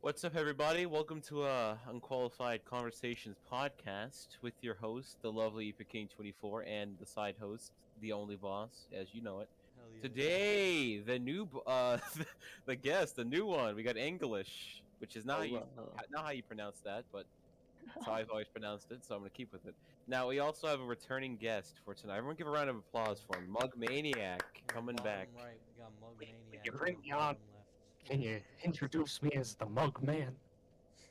What's up, everybody? Welcome to Unqualified Conversations podcast with your host, the lovely King24, and the side host, the only boss, as you know it. Hell yeah. Today, the new, the guest, the new one. We got English, which is Oh, wow. not how you pronounce that, but that's how I've always pronounced it. So I'm gonna keep with it. Now we also have a returning guest for tonight. Everyone, give a round of applause for him, Mug Maniac, coming back. Bottom right, we got Mug When Maniac. you bring me on, Bottom left. can you introduce me as the Mug Man?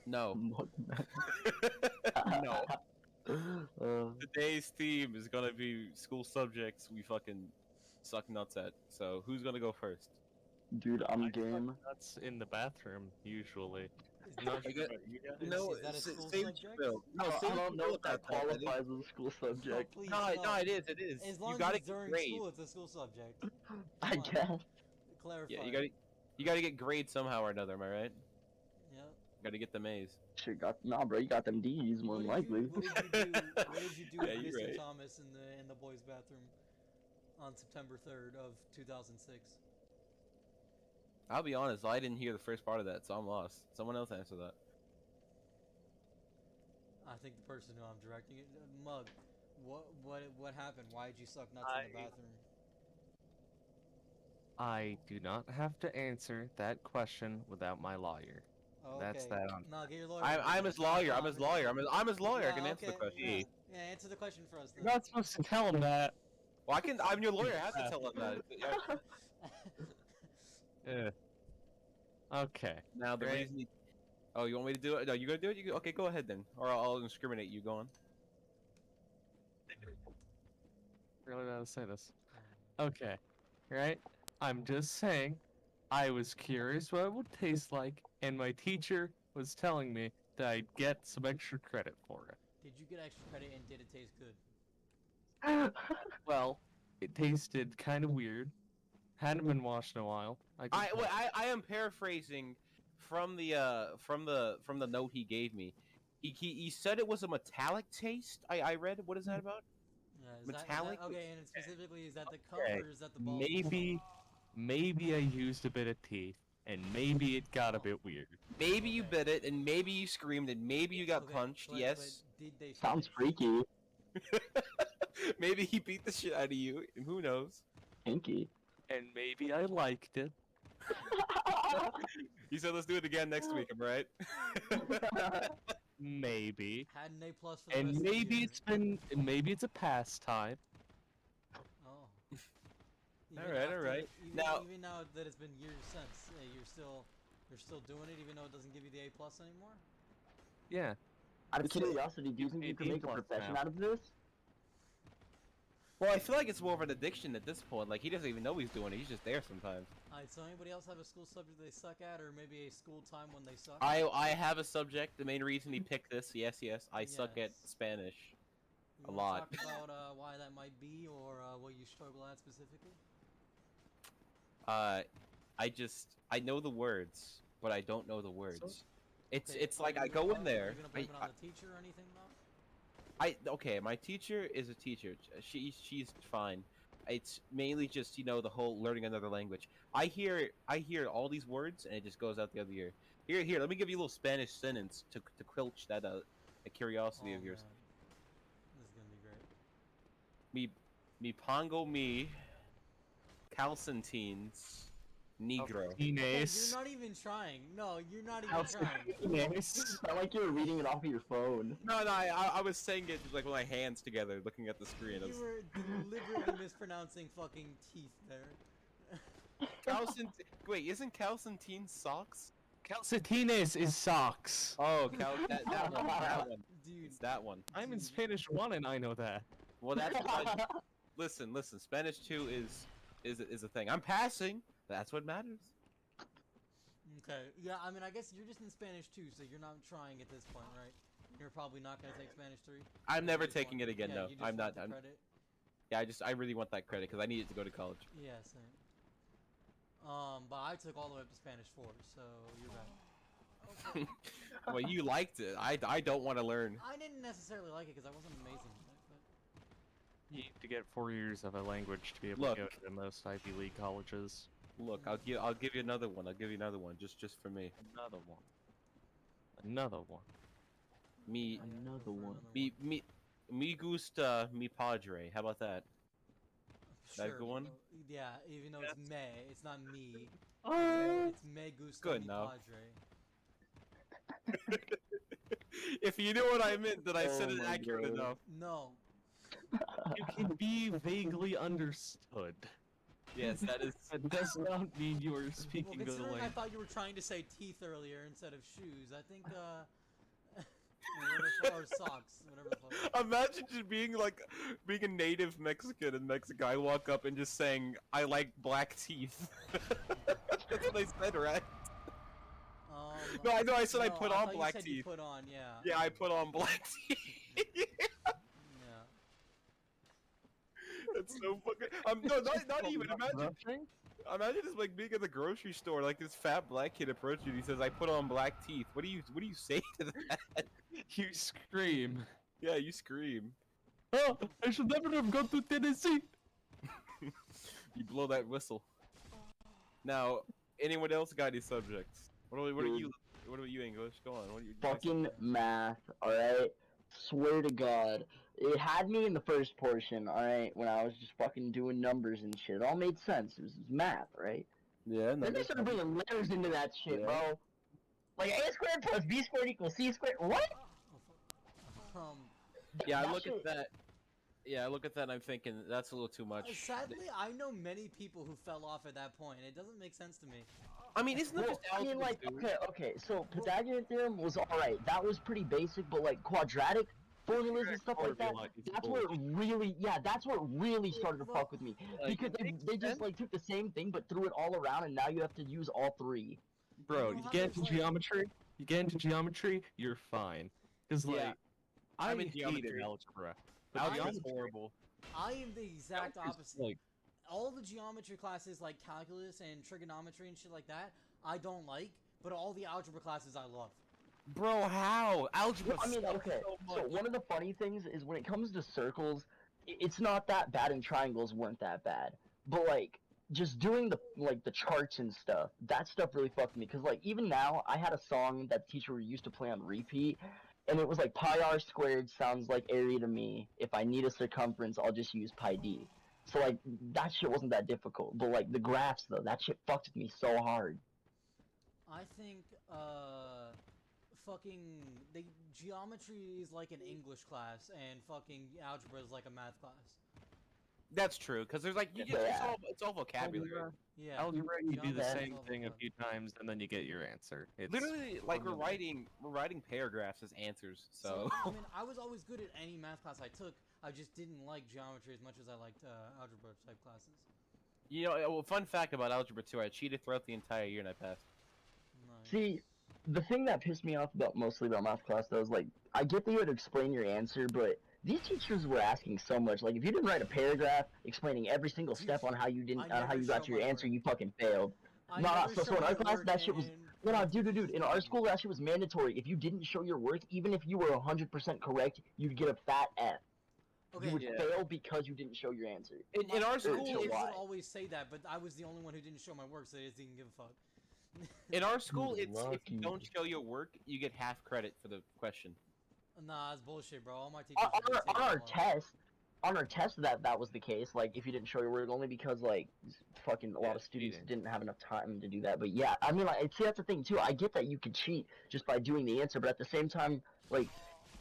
No, Mug Man. no. uh, Today's theme is gonna be school subjects we fucking suck nuts at. So who's gonna go first? dude, I'm game. That's in the bathroom usually. Is, I'm not I sure got- about you guys. No, is that a school save subject? Bill. No, I save don't know Bill if that about that. qualifies as a school subject. please, No, no. no, it is. It is. As long You as gotta it's get during grade. school, it's a school subject. I Come on, guess. Clarify. Yeah, you gotta get grade somehow or another. Am I right? Yeah. Gotta get the A's. Shit, nah, bro, you got them D's more than likely. What did you do? What did you do Yeah, with you're Mr. right. Thomas in the boys' bathroom on September 3rd of 2006? I'll be honest. I didn't hear the first part of that, so I'm lost. Someone else answer that. I think the person who I'm directing it, Mug. What happened? Why did you suck nuts in the bathroom? I do not have to answer that question without my lawyer. Oh, That's okay. that on. No, get your lawyer. I'm his lawyer. I'm his lawyer. I'm his lawyer. I can Yeah, answer the okay, question. Yeah. Yeah, answer the question for us You're then. not supposed to tell him that. Well, I can. I'm your lawyer. I have to tell him that. Yeah. Okay. Now the Great. reason. Oh, you want me to do it? No, you gonna do it? Okay, go ahead then, or I'll discriminate. You go on. Really gotta say this. Okay. Right? I'm just saying, I was curious what it would taste like, and my teacher was telling me that I'd get some extra credit for it. Did you get extra credit and did it taste good? Well, it tasted kind of weird. Hadn't been washed in a while. I am paraphrasing from the note he gave me. He said it was a metallic taste. I read. What is that about? Yeah, Metallic? okay, and specifically, is that the cup Okay. or is that the ball? Maybe I used a bit of teeth, and maybe it got a bit weird. Maybe you bit it, and maybe you screamed, and maybe you got punched. Yes. But did they Sounds finish? freaky. Maybe he beat the shit out of you. And who knows? Kinky. And maybe I liked it. He said, "Let's do it again next week." I'm right. Maybe. Had an A plus for the And rest maybe of the year. maybe it's a pastime. Oh. All right. Now- Even now that it's been years since, you're still doing it, even though it doesn't give you the A plus anymore. Yeah. Out of curiosity, do you think you can make a A+ profession now. out of this? Well, I feel like it's more of an addiction at this point. Like he doesn't even know he's doing it. He's just there sometimes. Alright, so anybody else have a school subject they suck at, or maybe a school time when they suck? I have a subject. The main reason he picked this. Yes. I suck at Yes. Spanish. You a wanna lot. Talk about why that might be, or what you struggle at specifically. I know the words, but I don't know the words. It's like I go in there. Are you gonna blame it on the teacher or anything, though? Okay, my teacher is a teacher. She's fine. It's mainly just the whole learning another language. I hear all these words and it just goes out the other ear. Here. Let me give you a little Spanish sentence to quench that a curiosity of yours. Man. This is gonna be great. Me pongo me calcentines negro. You're Ines. not even trying. No, you're not even trying. It's not like you're reading it off of your phone. No, I was saying it like with my hands together, looking at the screen. You were deliberately mispronouncing fucking teeth there. Wait, isn't calcentine socks? Calcetines is socks. Oh, that one. Dude. It's that one. I'm in Spanish 1 and I know that. Well, that's listen. Spanish 2 is a thing. I'm passing. That's what matters. Okay, yeah, I mean, I guess you're just in Spanish too, so you're not trying at this point, right? You're probably not gonna take Spanish 3. I'm never You just taking want- it again. yeah, No, you just I'm want not. the credit. Yeah, I really want that credit because I need it to go to college. Yeah, same. But I took all the way up to Spanish 4, so you're right. Well, you liked it. I don't want to learn. I didn't necessarily like it because I wasn't amazing at it, but You need to get 4 years of a language to be able Look. to go to the most Ivy League colleges. Look, I'll give you another one. I'll give you another one just for me. Another one. Another one. Me, Another one. me gusta mi padre. How about that? That Sure. good one? Yeah, even though it's me, it's not me. Oh. It's me gusta Good mi enough. padre. If you knew what I meant, then I said Oh it my accurate God. enough. No. You can be vaguely understood. Yes, that is. That does not mean you are Well, speaking the considering I language. thought you were trying to say teeth earlier instead of shoes, I think, whatever the or socks, whatever the fuck. Imagine just being a native Mexican in Mexico. I walk up and just saying, "I like black teeth." That's what I said, right? No, I know. I said I no, put I on thought black you said You teeth. put on, yeah. Yeah, I put on black teeth. Yeah. That's so fucking. No, not even. Imagine just like being at the grocery store, like this fat black kid approaches you and he says, "I put on black teeth." What do you say to that? You scream. Yeah, you scream. Oh, I should never have gone to Tennessee. You blow that whistle. Now, anyone else got any subjects? What are you? What about you, English? Go on. What are you? Fucking math, alright? Swear to God. It had me in the first portion, alright? When I was just fucking doing numbers and shit. It all made sense. It was math, right? Yeah, Then they started bringing letters into that shit, Yeah. bro. Like a squared plus b squared equals c squared. What? Um, Yeah, I That look shit- at that. Yeah, I look at that and I'm thinking that's a little too much. sadly, I know many people who fell off at that point. It doesn't make sense to me. I mean, isn't that Well, just I mean, algebra like, too? okay, so Pythagorean theorem was alright. That was pretty basic, but like quadratic formulas and stuff like that, Formula is that's where it really, that's where it really started to Well, fuck with me. like, Because it makes they just sense. like took the same thing but threw it all around, and now you have to use all three. Bro, You know you how get there's, into like- geometry. You get into geometry, you're fine. Cause Yeah. like, I I'm in hated geometry. algebra. But Algebra's geometry, horrible. I am the exact algebra's opposite. like, All the geometry classes like calculus and trigonometry and shit like that, I don't like, but all the algebra classes I love. Bro, how? Algebra Well, I mean, sucks okay, so so much. one of the funny things is when it comes to circles, it's not that bad, and triangles weren't that bad. But like, just doing the charts and stuff, that stuff really fucked me. Cause like even now, I had a song that the teacher used to play on repeat, and it was like pi r squared sounds like area to me. If I need a circumference, I'll just use pi d. So like that shit wasn't that difficult. But like the graphs though, that shit fucked with me so hard. I think, fucking, geometry is like an English class, and fucking algebra is like a math class. That's true, because there's like Yeah. it's all vocabulary. algebra, Yeah. algebra, you do the Geometry is same all thing a fun. few times, and then you get your answer. It's Literally, like we're formula. writing paragraphs as answers. So I mean, I was always good at any math class I took. I just didn't like geometry as much as I liked algebra type classes. you know, well, fun fact about algebra 2, I cheated throughout the entire year and I passed. Nice. See, the thing that pissed me off mostly about math class though is like I get that you had to explain your answer, but these teachers were asking so much. Like if you didn't write a paragraph explaining every single step on how you didn't I on how never you got show to your my answer, work. you fucking failed. I No, never so show in our my class work that shit was and no, my dude. teachers In just our didn't. school that shit was mandatory. If you didn't show your work, even if you were 100% correct, you'd get a fat F. Okay, You would Yeah. fail because you didn't show your answer. In our my school, teachers would why. always say that, but I was the only one who didn't show my work, so they just didn't give a fuck. in our school, Dude, it's if you lucky. don't show your work, you get half credit for the question. Nah, it's bullshit, bro. All my teachers. On just take our it along. test, that was the case. Like if you didn't show your work, only because like fucking a lot of students cheating. didn't have enough time to do that. But yeah, I mean, like, see, that's the thing too. I get that you could cheat just by doing the answer, but at the same time, like,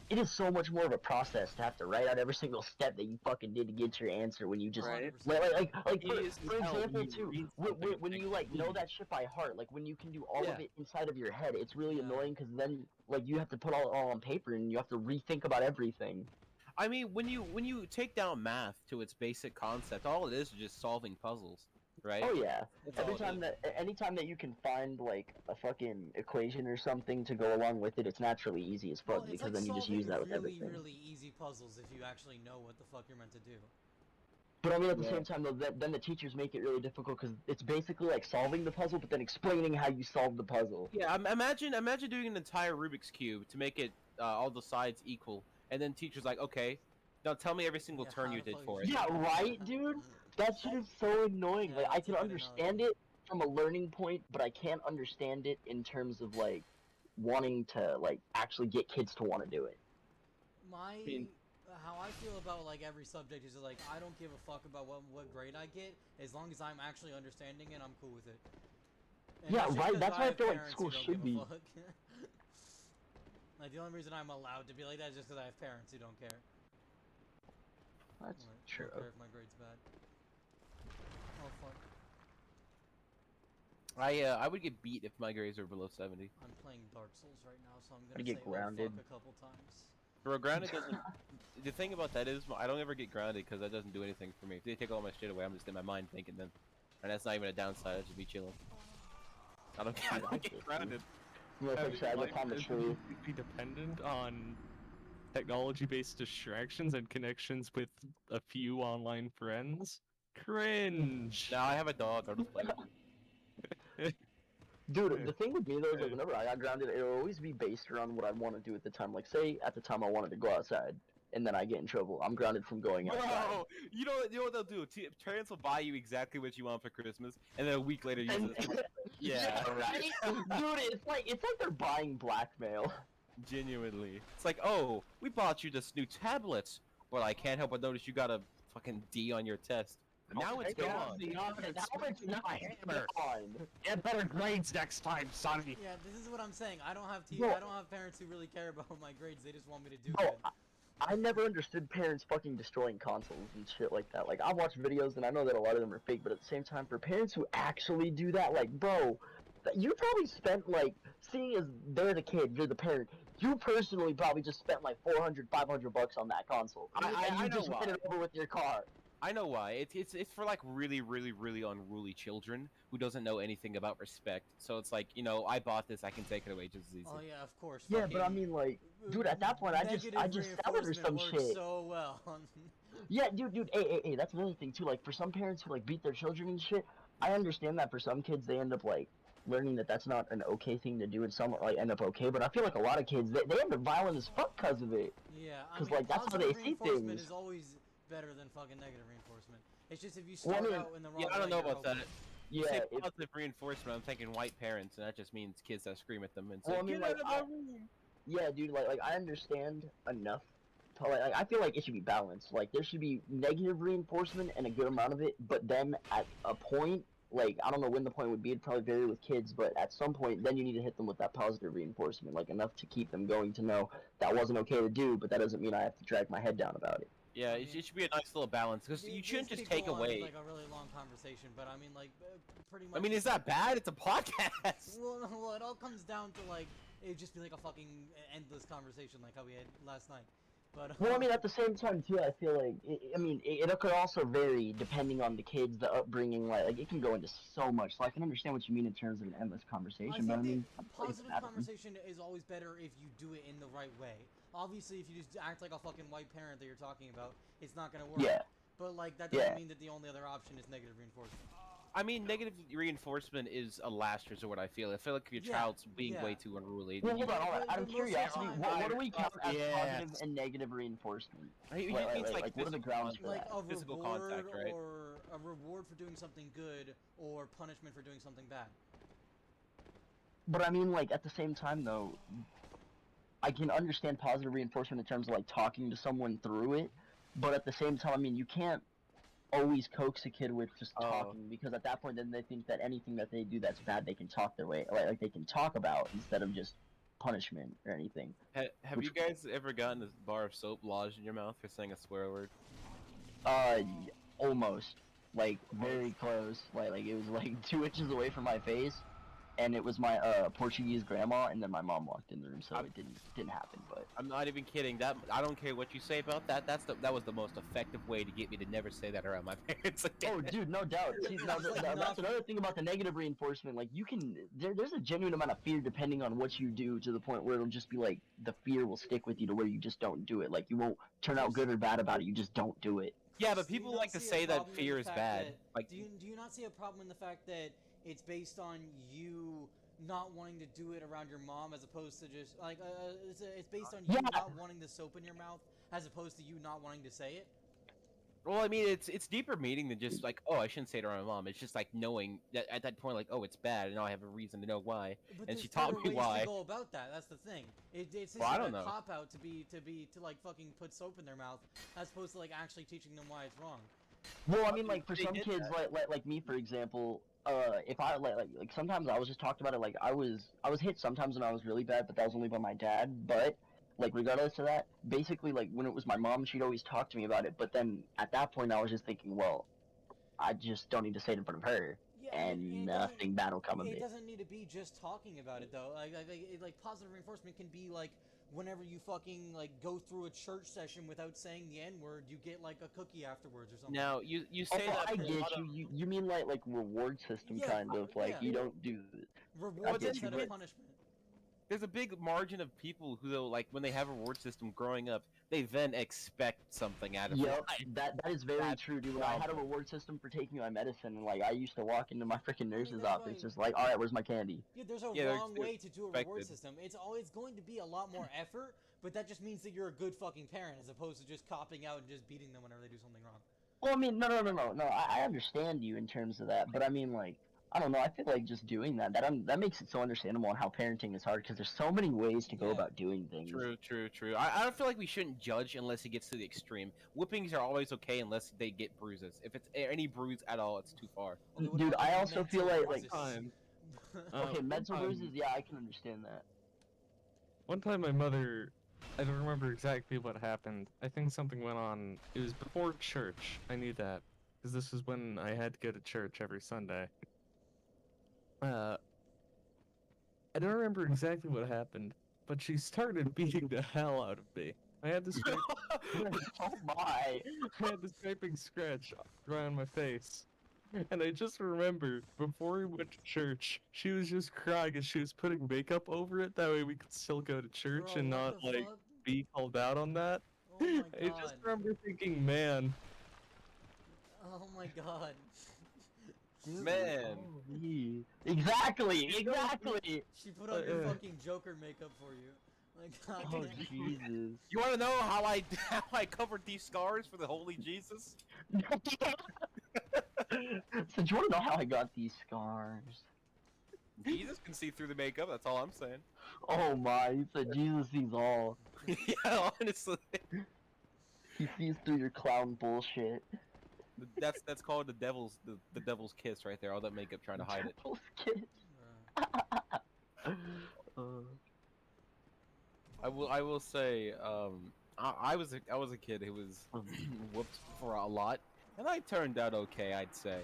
it is so much more of a process to have to write out every single step that you fucking did to get your answer when you just Right. 100%. like It is for as hell example when you too, read something and when think, you like know "Ooh." that shit by heart, like when you can do all of Yeah. it inside of your head, it's really Yeah. annoying because then like you have to put all on paper and you have to rethink about everything. I mean, when you take down math to its basic concept, all it is just solving puzzles, right? Oh yeah. That's all it is. Anytime that you can find like a fucking equation or something to go along with it, it's naturally easy as fuck Well, it's because like then you just use that with really, everything. really easy puzzles if you actually know what the fuck you're meant to do. But I mean, at the Yeah. same time, though, then the teachers make it really difficult because it's basically like solving the puzzle, but then explaining how you solve the puzzle. Yeah, imagine doing an entire Rubik's cube to make it all the sides equal, and then teacher's like, okay, now tell me every single Yeah, turn how you the did fuck for is it. Yeah, right, dude. That shit is so annoying. Yeah, Like I that's a can good understand analogy. it from a learning point, but I can't understand it in terms of like wanting to like actually get kids to want to do it. How I feel about like every subject is like I don't give a fuck about what grade I get as long as I'm actually understanding it. I'm cool with it. And Yeah, right. That's why I have feel like parents school who don't should give be. a fuck. Like the only reason I'm allowed to be like that is just because I have parents who don't care. That's Like, true. don't care if my grade's bad. Oh fuck! I would get beat if my grades were below 70. I'm playing Dark Souls right now, so I'm I'd gonna get say grounded. oh fuck a couple times. Bro, grounded doesn't. The thing about that is, I don't ever get grounded because that doesn't do anything for me. If they take all my shit away, I'm just in my mind thinking then, and that's not even a downside. I just be chilling. I don't get grounded. You know, I like mean, shadow life upon the doesn't tree. need to be dependent on technology-based distractions and connections with a few online friends. Cringe. Now I have a dog. I'll just play with him. Dude, the thing with me though is like whenever I got grounded, it'll always be based around what I want to do at the time. Like, say at the time I wanted to go outside, and then I get in trouble. I'm grounded from going outside. Bro, you know what they'll do? Parents will buy you exactly what you want for Christmas, and then a week later you And, just yeah, right, dude. It's like they're buying blackmail. genuinely. It's like, oh, we bought you this new tablet. Well, I can't help but notice you got a fucking D on your test. Now it's gone. Now it's not gone. Get better grades next time, sonny. Yeah, this is what I'm saying. I don't have Bro. I don't have parents who really care about my grades. They just want me to do Bro, good. I never understood parents fucking destroying consoles and shit like that. Like, I watch videos and I know that a lot of them are fake, but at the same time, for parents who actually do that, like, bro, you probably spent, like, seeing as they're the kid, you're the parent, you personally probably just spent, like, 400, 500 bucks on that console. I And you know just why. ran it over with your car. I know why. It's for like really unruly children who doesn't know anything about respect. So it's like, I bought this, I can take it away just as easy. Oh yeah, of course. Yeah, but I fucking mean, like, dude, at that point, I just sell it or reinforcement some works shit. so well. Yeah, dude, hey, that's another thing too. Like, for some parents who like beat their children and shit, I understand that for some kids they end up like learning that that's not an okay thing to do, and some like end up okay. But I feel like a lot of kids they end up violent as fuck because of it. Yeah, I 'Cause, mean, like, that's how positive they see reinforcement things. is always better than fucking negative reinforcement. It's just if you Well, I start mean, out in the wrong Yeah, I don't way, know you're about that. hopeless. You Yeah, say it's, positive reinforcement, I'm thinking white parents, and that just means kids that scream at them and say, well, I mean, "Get like, out of my room!" yeah, dude, like I understand enough. To, like, I feel like it should be balanced. Like, there should be negative reinforcement and a good amount of it, but then at a point, like, I don't know when the point would be. It'd probably vary with kids, but at some point, then you need to hit them with that positive reinforcement, like enough to keep them going to know that wasn't okay to do, but that doesn't mean I have to drag my head down about it. Yeah, I it mean, should be a nice little balance because you shouldn't This just could take go on away. like a really long conversation, but I mean, like, pretty much. I mean, is that bad? It's a podcast. Well, it all comes down to like it'd just be like a fucking endless conversation, like how we had last night. But Well, I mean, at the same time, too, I feel like, it could also vary depending on the kids, the upbringing, like it can go into so much. So I can understand what you mean in terms of an endless I conversation, think but I the mean, positive conversation is always better if you do it in the right way. Obviously, if you just act like a fucking white parent that you're talking about, it's not gonna work. Yeah. But like that doesn't Yeah. mean that the only other option is negative reinforcement. I mean, negative reinforcement is a last resort. I feel like if your Yeah, child's being yeah. way too unruly, Well, then you hold on, hold on. But Out of most of the curiosity, time- what do we count as Yes. positive and negative reinforcement? He Like, means like, what are the physical grounds for Like that? a Physical reward contact, right? or a reward for doing something good or punishment for doing something bad. But I mean, like, at the same time, though, I can understand positive reinforcement in terms of, like, talking to someone through it, but at the same time, I mean, you can't always coax a kid with just Oh. talking, because at that point, then they think that anything that they do that's bad, they can talk their way, like they can talk about instead of just punishment or anything. Have you guys ever gotten a bar of soap lodged in your mouth for saying a swear word? Almost. Like, very close. Like it was, like, 2 inches away from my face, and it was my, Portuguese grandma, and then my mom walked in the room, so it didn't happen, but... I'm not even kidding. That I don't care what you say about that. That was the most effective way to get me to never say that around my parents again. Oh, dude, no doubt. See, that's another thing about the negative reinforcement. Like, you can... There's a genuine amount of fear depending on what you do, to the point where it'll just be, like, the fear will stick with you to where you just don't do it. Like, you won't turn out good or bad about it, you just don't do it. Yeah, Chris, but do you people not like to see a say that problem in fear the is fact bad. that- Like, do you not see a problem in the fact that it's based on you not wanting to do it around your mom as opposed to just like it's based on you Yeah. not wanting the soap in your mouth as opposed to you not wanting to say it? Well, I mean, it's deeper meaning than just like, oh, I shouldn't say it to my mom. It's just like knowing that at that point, like, oh, it's bad, and now I have a reason to know why, But and there's she taught better me ways to why. go about that. That's the thing. It's just Well, I like don't a know. cop out to like fucking put soap in their mouth, as opposed to like actually teaching them why it's wrong. Well, I I mean, mean, like for they some did kids, that. like me, for example, if I like sometimes I was just talked about it. Like I was hit sometimes when I was really bad, but that was only by my dad. But like regardless of that, basically like when it was my mom, she'd always talk to me about it. But then at that point, I was just thinking, well, I just don't need to say it in front of her, Yeah, and and it doesn't. nothing bad will come of It it. doesn't need to be just talking about it though. Like positive reinforcement can be like whenever you fucking like go through a church session without saying the N word, you get like a cookie afterwards or something. Now, you Oh, say that, I but a lot get of you. You mean like reward system Yeah, kind of like yeah. you don't do. I Rewards but then get you, instead of but punishment. there's a big margin of people who, though, like when they have a reward system growing up, they then expect something out of yep, life. that is very That's true, the dude. When I had a problem. reward system for taking my medicine, and like I used to walk into my freaking I mean, nurse's that's office, why. just like, all right, where's my candy? Yeah, there's a Yeah, wrong they're way to do a reward expected. system. It's always going to be a lot more effort, but that just means that you're a good fucking parent as opposed to just copping out and just beating them whenever they do something wrong. Well, I mean, no. I understand you in terms of that, but I mean, like, I don't know. I feel like just doing that makes it so understandable on how parenting is hard because there's so many ways to go Yeah. about doing things. True. I don't feel like we shouldn't judge unless it gets to the extreme. Whippings are always okay unless they get bruises. If it's any bruise at all, it's too far. Well, they would Dude, have to I be also feel mental like bruises. Time. okay, One mental time, bruises. Yeah, I can understand that. one time, my mother. I don't remember exactly what happened. I think something went on. It was before church. I knew that because this was when I had to go to church every Sunday. Uh, I don't remember exactly what happened, but she started beating the hell out of me. I had this scrape, Oh my! I had this scraping scratch around my face. And I just remember before we went to church, she was just crying as she was putting makeup over it. That way we could still go to church Bro, and what not the like fuck? be called out on that. Oh my I just god. remember thinking, man, Oh my god. Dude, Man. holy. Exactly. She put on your Uh, fucking Joker makeup for you. Like, god Oh damn. Jesus. You want to know how how I covered these scars for the Holy Jesus? So do you want to know how I got these scars? Jesus can see through the makeup. That's all I'm saying. Oh my! He said Jesus sees all. Yeah, honestly, He sees through your clown bullshit. that's called the devil's kiss right there. All that makeup trying to hide it. Devil's kiss. Uh, I will say, I was a kid who was whooped for a lot, and I turned out okay, I'd say.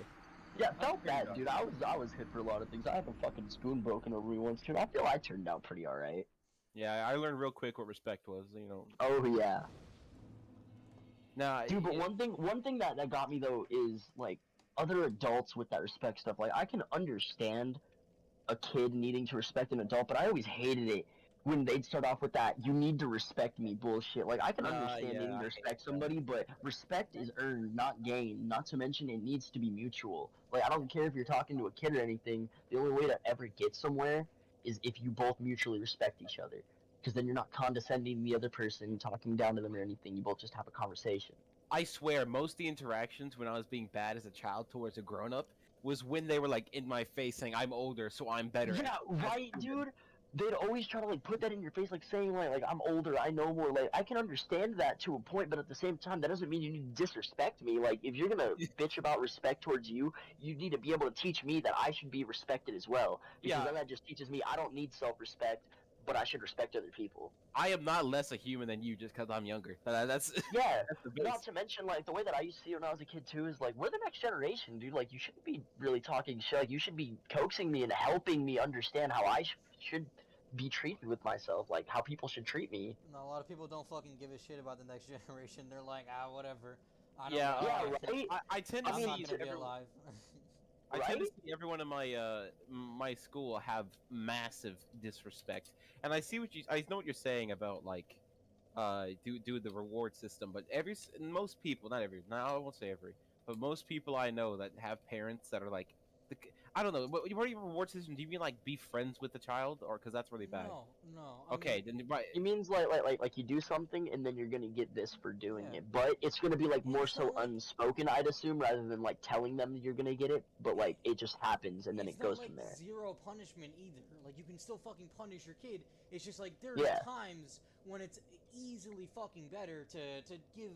yeah, felt bad, dude. I was hit for a lot of things. I had a fucking spoon broken over me once too. I feel I turned out pretty alright. Yeah, I learned real quick what respect was. Oh yeah. Nah, Dude, but one thing that got me though is like other adults with that respect stuff. Like I can understand a kid needing to respect an adult, but I always hated it when they'd start off with that "you need to respect me" bullshit. Like I can understand yeah, needing I to hate respect somebody, but respect is earned, not gained. Not to mention it needs to be mutual. Like I don't care if you're talking to a kid or anything. The only way to ever get somewhere is if you both mutually respect each other. Because then you're not condescending the other person, talking down to them or anything. You both just have a conversation. I swear, most of the interactions when I was being bad as a child towards a grown up was when they were like in my face saying I'm older, so I'm better. Yeah, That's right, stupid. dude. They'd always try to like put that in your face, like saying like I'm older, I know more. Like I can understand that to a point, but at the same time, that doesn't mean you need to disrespect me. Like if you're gonna bitch about respect towards you, you need to be able to teach me that I should be respected as well. Because Yeah, then that just teaches me I don't need self-respect, but I should respect other people. I am not less a human than you just because I'm younger. That's Yeah, that's the not base. to mention like the way that I used to see it when I was a kid too is like we're the next generation, dude. Like you shouldn't be really talking shit. Like you should be coaxing me and helping me understand how I should be treated with myself, like how people should treat me. No, a lot of people don't fucking give a shit about the next generation. They're like, ah, whatever. I don't Yeah, know. Yeah, How right. I tend to I I'm mean, not see gonna be everyone. alive. I tend to Right? see everyone in my school have massive disrespect, and I know what you're saying about like do the reward system, but most people, not every, no, I won't say every, but most people I know that have parents that are like, the, I don't know. What do you reward system? Do you mean like be friends with the child, or because that's really bad? No. Okay, then right. It means like you do something and then you're gonna get this for doing Yeah. it, but it's gonna be like Yeah, more it's so not like- unspoken, I'd assume, rather than like telling them you're gonna get it. But like it just happens and then It's it not goes like from there. zero punishment either. Like you can still fucking punish your kid. It's just like there's Yeah. times when it's easily fucking better to give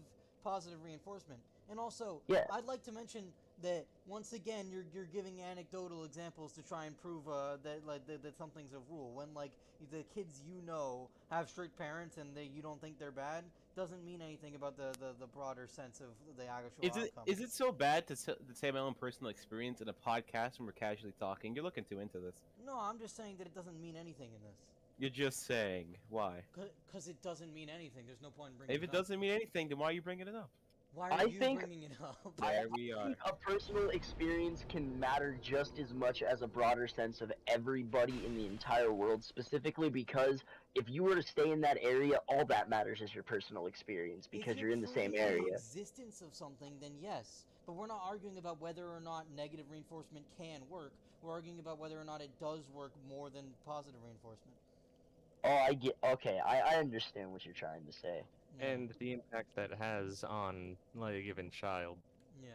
positive reinforcement. And also, Yeah. I'd like to mention that once again you're giving anecdotal examples to try and prove that something's a rule. When like the kids you know have strict parents and you don't think they're bad, doesn't mean anything about the broader sense of the actual outcome. Is it so bad to say my own personal experience in a podcast when we're casually talking? You're looking too into this. No, I'm just saying that it doesn't mean anything in this. You're just saying why. Because it doesn't mean anything. There's no point in bringing If it it up. doesn't mean anything, then why are you bringing it up? Why are I you think- bringing it up? There we are. A personal experience can matter just as much as a broader sense of everybody in the entire world, specifically because if you were to stay in that area, all that matters is your personal experience because If you're in the same proving the area. existence of something, then yes. But we're not arguing about whether or not negative reinforcement can work. We're arguing about whether or not it does work more than positive reinforcement. Oh, I get. Okay, I understand what you're trying to say. Yeah. And the impact that has on like a given child. Yeah.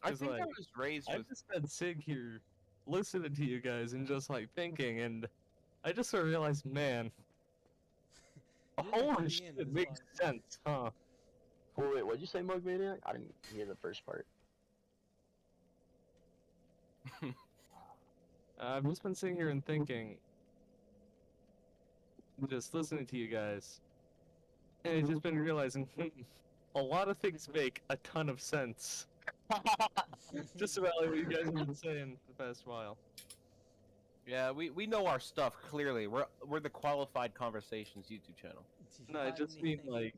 I 'Cause, think I like, was raised I've with. just been sitting here listening to you guys and just like thinking, and I just sort of realized, man, You're the holy key shit, in this makes podcast. sense, huh? Wait, what'd you say, Mug Maniac? I didn't hear the first part. I've just been sitting here and thinking, just listening to you guys, and I've just been realizing a lot of things make a ton of sense. Just about like what you guys have been saying the past while. Yeah, we know our stuff clearly. We're the Qualified Conversations YouTube channel. Do you No, I got just mean anything- like,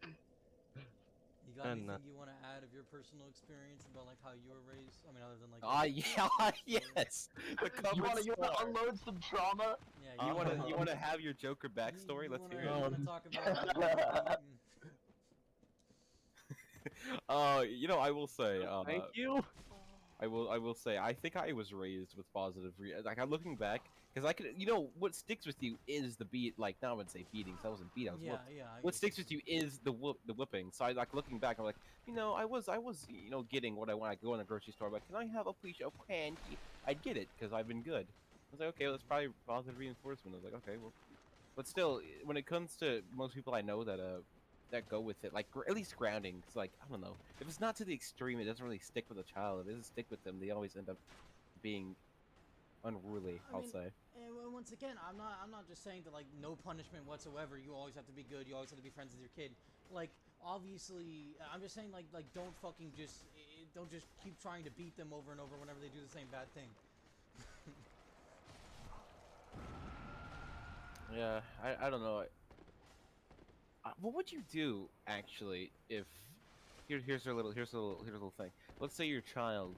You got and, anything you want to add of your personal experience about like how you were raised? I mean, other than like. Yeah, yes. The You cover wanna star. unload some trauma? Yeah. You wanna have your Joker backstory? Let's hear You it. want to talk about? I will say. thank you. I will say. I think I was raised with positive. Like I'm looking back, because I could. What sticks with you is the beat. Like, no, I wouldn't say beatings. I wasn't beat. I was Yeah, whooped. yeah. I What get sticks with you is the whipping. So I like looking back. I'm like, I was getting what I want. I go in the grocery store. I'm like, can I have a piece of candy? I'd get it because I've been good. I was like, okay, well, that's probably positive reinforcement. I was like, okay, well, but still, when it comes to most people I know that go with it, like at least grounding. It's like, I don't know, if it's not to the extreme, it doesn't really stick with a child. It doesn't stick with them. They always end up being unruly. I I'll mean, say. And once again, I'm not just saying that like no punishment whatsoever. You always have to be good. You always have to be friends with your kid. Like obviously, I'm just saying like don't fucking don't just keep trying to beat them over and over whenever they do the same bad thing. Yeah, I don't know. What would you do actually if here's a little thing. Let's say your child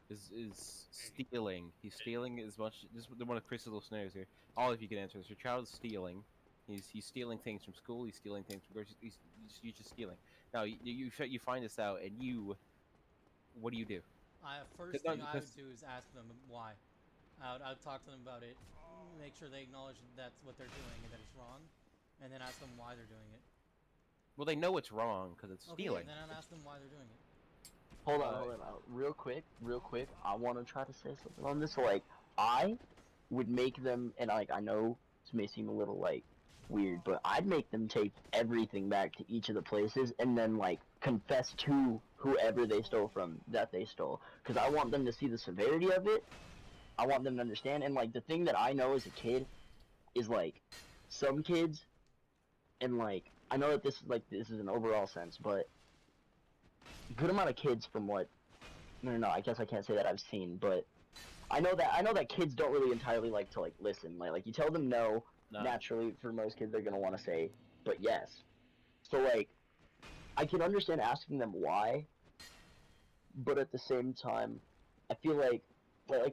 is stealing. He's stealing as much. This is one of Chris's little scenarios here. All of you can answer this. Your child is stealing. He's stealing things from school. He's stealing things from groceries. He's just stealing. Now you find this out, and what do you do? First thing I would do is ask them why. I would talk to them about it, make sure they acknowledge that that's what they're doing and that it's wrong, and then ask them why they're doing it. Well, they know it's wrong because it's Okay, stealing. then I'd ask them why they're doing it. Hold on. Real quick. I want to try to say something on this. Like, I would make them, and like I know this may seem a little like weird, but I'd make them take everything back to each of the places and then like confess to whoever they stole from that they stole, because I want them to see the severity of it. I want them to understand, and like the thing that I know as a kid is like some kids, and like I know that this is an overall sense, but good amount of kids from what no, I guess I can't say that I've seen, but I know that kids don't really entirely like to like listen. Like you tell them no, naturally for most kids they're gonna want to say but yes. So like I can understand asking them why, but at the same time I feel like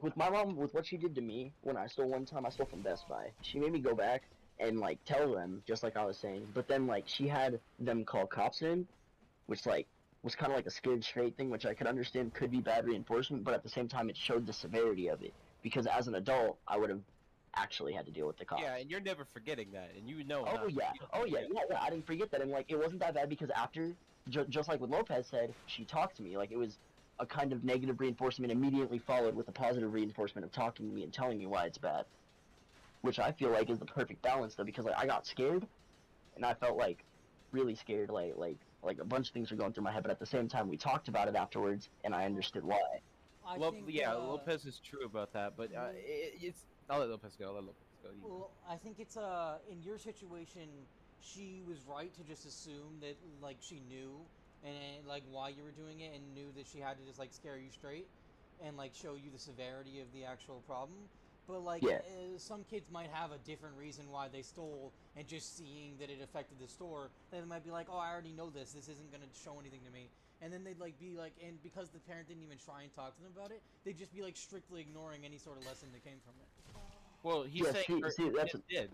with my mom, with what she did to me when I stole one time, I stole from Best Buy. She made me go back and like tell them, just like I was saying, but then like she had them call cops in, which like was kind of like a scared straight thing, which I could understand could be bad reinforcement, but at the same time, it showed the severity of it. Because as an adult, I would have actually had to deal with the cops. Yeah, and you're never forgetting that, and you know. Oh not to yeah, forget oh that, yeah. I didn't forget that, and like it wasn't that bad because after, just like what Lopez said, she talked to me. Like it was a kind of negative reinforcement immediately followed with a positive reinforcement of talking to me and telling me why it's bad, which I feel like is the perfect balance though, because like I got scared, and I felt like really scared, like a bunch of things were going through my head, but at the same time we talked about it afterwards, and I understood why. I think, Yeah, Lopez is true about that, but it's. I'll let Lopez go. I'll let Lopez go. Well, I think it's in your situation, she was right to just assume that like she knew and like why you were doing it and knew that she had to just like scare you straight and like show you the severity of the actual problem. But like Yeah. some kids might have a different reason why they stole, and just seeing that it affected the store, they might be like, "Oh, I already know this. This isn't gonna show anything to me." And then they'd like be like, and because the parent didn't even try and talk to them about it, they'd just be like strictly ignoring any sort of lesson that came from it. Well, he's saying did.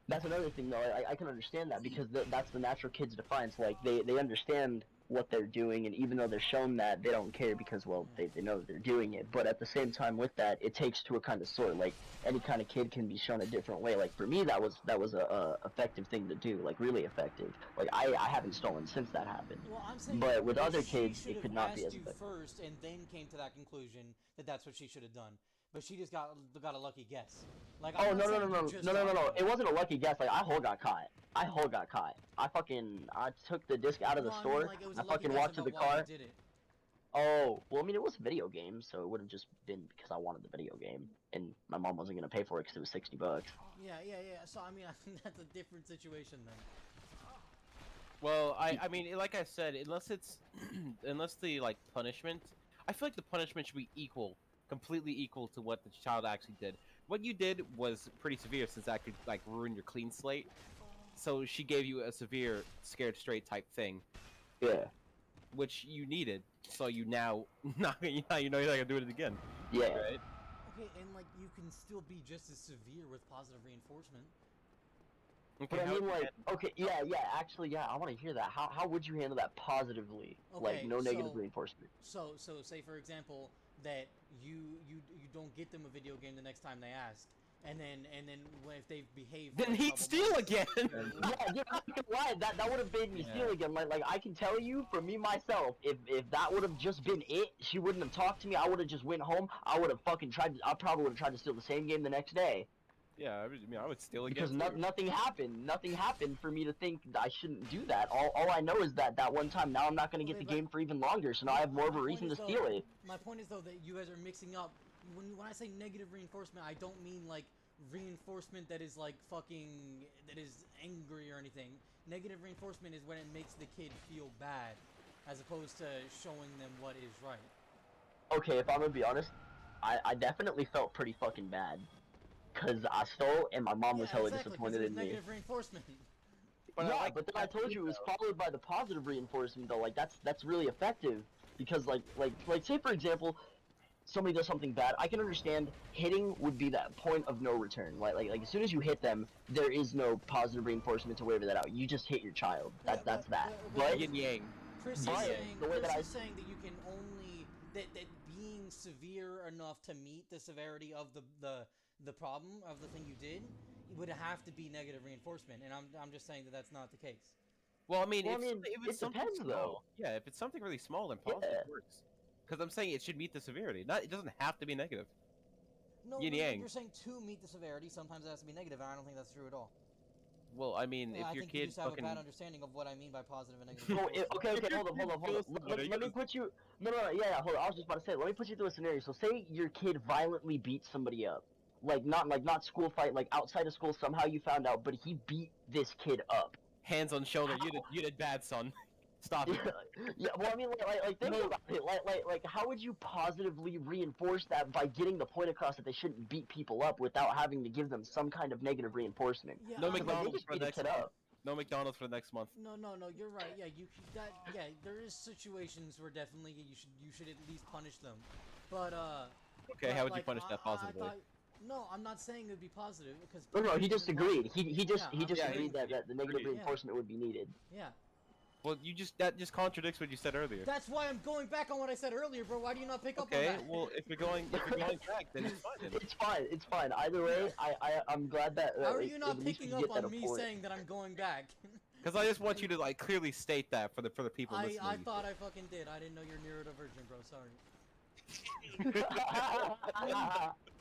That's another thing though. I can understand that because that's the natural kid's defiance. Like they understand what they're doing, and even though they're shown that, they don't care because well they know that they're doing it. But at the same time, with that, it takes to a kind of sort. Like any kind of kid can be shown a different way. Like for me, that was a effective thing to do. Like really effective. Like I haven't stolen since that happened. Well, I'm saying, But with that other she kids, should it could have not be asked as you effective. first, and then came to that conclusion that that's what she should have done. But she just got a lucky guess. Like, Oh I'm not saying you just got no! lucky. It wasn't a lucky guess. Like I whole got caught. I took the disc out of the No, I store. mean, like, it was a I lucky fucking guess walked to about the why car. you did it. Oh, well, I mean, it was a video game, so it would have just been because I wanted the video game, and my mom wasn't gonna pay for it because it was $60. Yeah. So I mean, I think that's a different situation then. Well, I mean, like I said, unless it's unless the like punishment, I feel like the punishment should be completely equal to what the child actually did. What you did was pretty severe, since that could like ruin your clean slate. So she gave you a severe scared straight type thing, Yeah, which you needed. So you now not you know you're not gonna do it again. yeah. Right? Okay, and like you can still be just as severe with positive reinforcement. Okay. But I how mean, would you like, okay, actually, yeah, I want to hear that. How would you handle that positively? Like, Okay, no negative so reinforcement. so say for example that you don't get them a video game the next time they ask, and then if they behave for then a he'd couple steal months- again. Yeah, I'm not gonna lie, that would have made me steal again. Like I can tell you, for me myself, if that would have just been it, she wouldn't have talked to me. I would have just went home. I would have fucking tried. I probably would have tried to steal the same game the next day. Yeah, I mean, I would steal again. Because too. nothing happened. Nothing happened for me to think that I shouldn't do that. All I know is that one time, now I'm not going to get the game for even longer, so now I have more of a reason to steal it. My point is though that you guys are mixing up. When I say negative reinforcement, I don't mean like reinforcement that is like fucking that is angry or anything. Negative reinforcement is when it makes the kid feel bad, as opposed to showing them what is right. Okay, if I'm gonna be honest, I definitely felt pretty fucking bad. Because I stole, and my mom was hella disappointed in me. Negative reinforcement. But Yeah, but then I told you it was followed by the positive reinforcement though. Like that's really effective because like say for example, somebody does something bad. I can understand hitting would be that point of no return. Like as soon as you hit them, there is no positive reinforcement to waver that out. You just hit your child. That's that. But yin yang. Chris is saying that you can only that being severe enough to meet the severity of the problem of the thing you did, it would have to be negative reinforcement, and I'm just saying that that's not the case. Well, I mean, if it's it something depends, small, though. yeah, if it's something really small, then positive works. Because I'm saying it should meet the severity. It doesn't have to be negative. No, Yin yang. you're saying to meet the severity, sometimes it has to be negative, and I don't think that's true at all. Well, I mean, if I your think kid you just have fucking... a bad understanding of what I mean by positive and negative. Okay, hold on. Let me put you. No, hold on. I was just about to say. Let me put you through a scenario. So, say your kid violently beats somebody up, like not school fight, like outside of school. Somehow you found out, but he beat this kid up. Hands on shoulder. You did bad, son. Stop it. Yeah, well, I mean, like think about it. Like, how would you positively reinforce that by getting the point across that they shouldn't beat people up without having to give them some kind of negative reinforcement? Yeah, no McDonald's for the next month. Up. No McDonald's for the next month. No, you're right. Yeah, there is situations where definitely you should at least punish them, but Okay, how would you punish that positively? No, I'm not saying it would be positive because. No, he just agreed. He just agreed that the negative agreed. reinforcement would be needed. Yeah. Well, that just contradicts what you said earlier. That's why I'm going back on what I said earlier, bro. Why do you not pick up on Okay, that? well, if you're going back, then it's fine. Then. It's fine. Either way, I'm glad that. How are like, you at not least we picking up get that on me point. saying that I'm going back? Because I just want you to like clearly state that for the people listening. I thought I fucking did. I didn't know you're neurodivergent, bro. Sorry.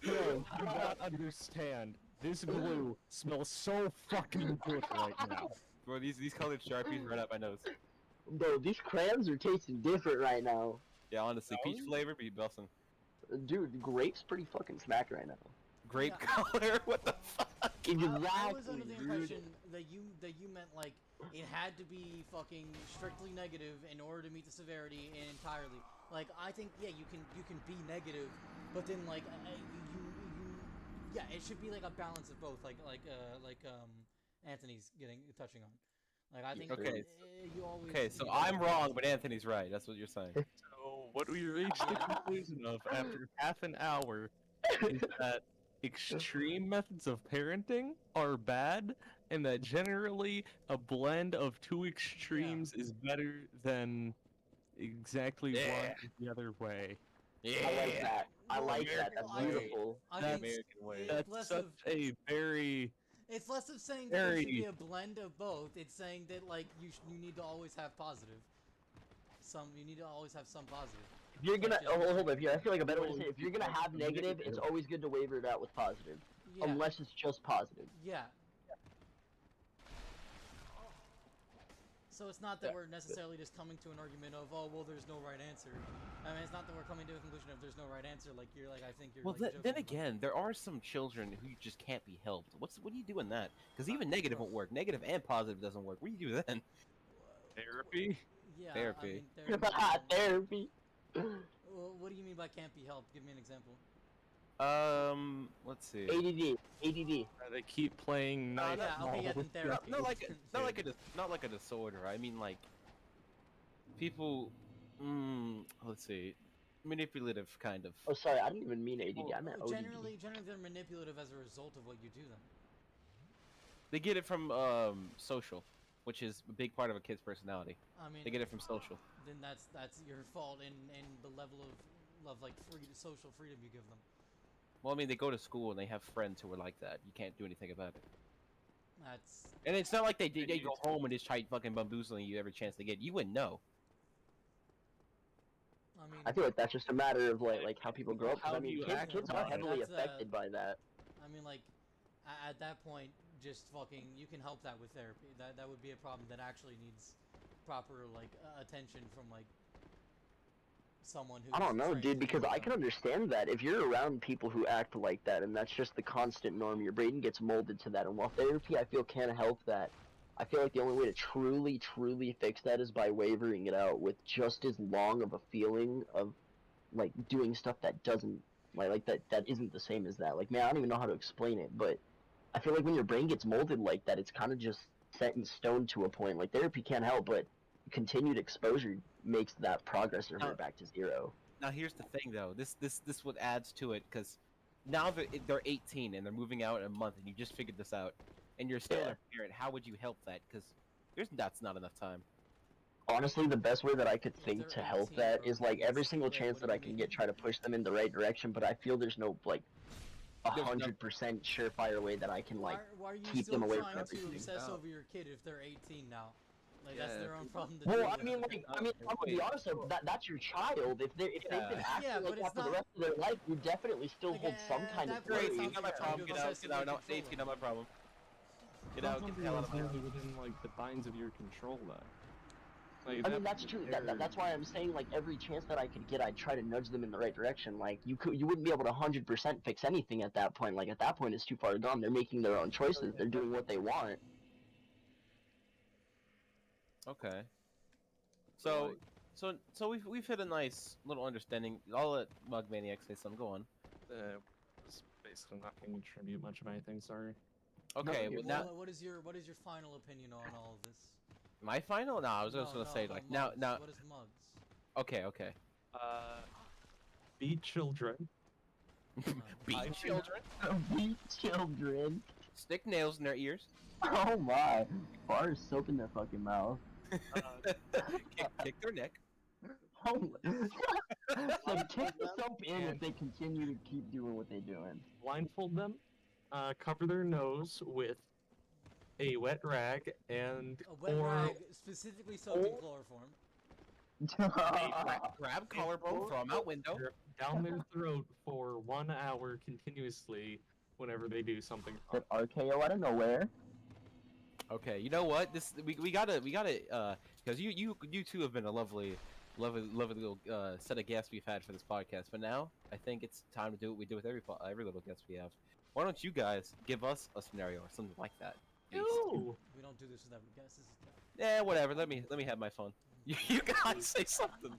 Bro, do not understand. This glue smells so fucking good right now. Bro, these colored Sharpies right up my nose. Bro, these crayons are tasting different right now. Yeah, honestly, peach flavor be bussin'. Dude, grape's pretty fucking smack right now. Grape Yeah. color? What the fuck? Exactly, I was under the dude. impression that you meant like it had to be fucking strictly negative in order to meet the severity entirely. Like I think yeah you can be negative, but then like yeah it should be like a balance of both like Anthony's touching on. Like I think Okay. You always Okay, so I'm wrong, but Anthony's right. That's what you're saying. So what we reached the conclusion of after half an hour is that extreme methods of parenting are bad, and that generally a blend of two extremes is better than exactly Yeah. one the other way. Yeah. I like that. I Well, like that. That's I think- beautiful. I That's think American way. it's That's less such of a very it's less of saying that there should be very- a blend of both. It's saying that like you need to always have positive. You need to always have some positive. If you're gonna Like, hold up here, I feel like a better way to say it, if you're gonna have negative, it's always good to waver it out with positive. Yeah. Unless it's just positive. Yeah. So it's not that we're necessarily just coming to an argument of, oh, well, there's no right answer. I mean, it's not that we're coming to a conclusion of there's no right answer. Like I think you're. Well, like, then joking about. again, there are some children who just can't be helped. What do you do in that? Because even negative won't work. Negative and positive doesn't work. What do you do then? therapy. Yeah. Therapy. I mean, Therapy. Well, what do you mean by can't be helped? Give me an example. Let's see. ADD. They keep playing night yeah, okay, yeah, then therapy. Not like a disorder. I mean like people. Let's see. Manipulative kind of. Oh, sorry, I didn't even mean ADD. I meant ODD. Generally, they're manipulative as a result of what you do them. They get it from social, which is a big part of a kid's personality. I mean, They get it from social. then that's your fault in the level of like social freedom you give them. Well, I mean, they go to school and they have friends who are like that. You can't do anything about it. That's And it's not like they go home and just try fucking bamboozling you every chance they get. You wouldn't know. I mean I feel like that's just a matter of like how people grow up. 'cause How I do mean, you kids act are about it? heavily That's, affected by that. I mean like at that point just fucking you can help that with therapy. That would be a problem that actually needs proper like attention from like someone who I don't know, dude, because I can understand that. If you're around people who act like that and that's just the constant norm, your brain gets molded to that. And while therapy, I feel, can help that, I feel like the only way to truly fix that is by wavering it out with just as long of a feeling of, like, doing stuff that doesn't, that isn't the same as that. Like, man, I don't even know how to explain it, but I feel like when your brain gets molded like that, it's kind of just set in stone to a point. Like, therapy can't help, but continued exposure makes that progress revert back to zero. Now here's the thing, though. This what adds to it, because now they're 18 and they're moving out in a month, and you just figured this out, and you're still a parent. How would you help that? Because that's not enough time. Honestly, the best way that I could think they're to help 18, that bro. is like every single Wait, chance what that do I you can mean? get, try to push them in the right direction. But I feel there's no like There's no- 100% surefire way that I can like. why are you keep still them away from trying to everything. obsess over your kid if they're 18 now? Like that's Yeah, their own problem to Well, deal I with. mean, I'm gonna be honest. That's your child. If they've been Yeah. acting Yeah, but like that it's for the not- rest of their life, you definitely still Like, hold some at kind that of point, You're it 18, sounds not like my you're problem. trying Get to out, obsessively get out. No, control 18, them. not my problem. Get out, get the hell out of my Sometimes within like the binds of your control, though. Like, I mean, that's true. That's why I'm saying, like, every chance that I could get, I'd try to nudge them in the right direction. Like, you wouldn't be able to 100% fix anything at that point. Like, at that point, it's too far gone. They're making their own choices. They're doing what they want. Okay. So we've hit a nice little understanding. I'll let Mug Maniac say something. Go on. was basically not going to contribute much of anything. Sorry. Okay. you're Well, now What is your final opinion on all of this? my final. No, I was just gonna say like now. What is mugs? Okay. Okay. Be children. Beat I- children. Beat children. Stick nails in their ears. Oh my. Bars soap in their fucking mouth. Kick their neck. So kick the soap in if And- they continue to keep doing what they're doing. Blindfold them, cover their nose with a wet rag, and A wet rag specifically soaked in chloroform. Grab collarbone, throw them out window. drip down their throat for 1 hour continuously whenever they do something wrong. But RKO out of nowhere. Okay, you know what? We gotta because you two have been a lovely little set of guests we've had for this podcast. But now I think it's time to do what we do with every little guest we have. Why don't you guys give us a scenario or something like that? Please. Ew. We don't do this with every guest. This is Yeah, whatever. Let me have my fun. You guys say something.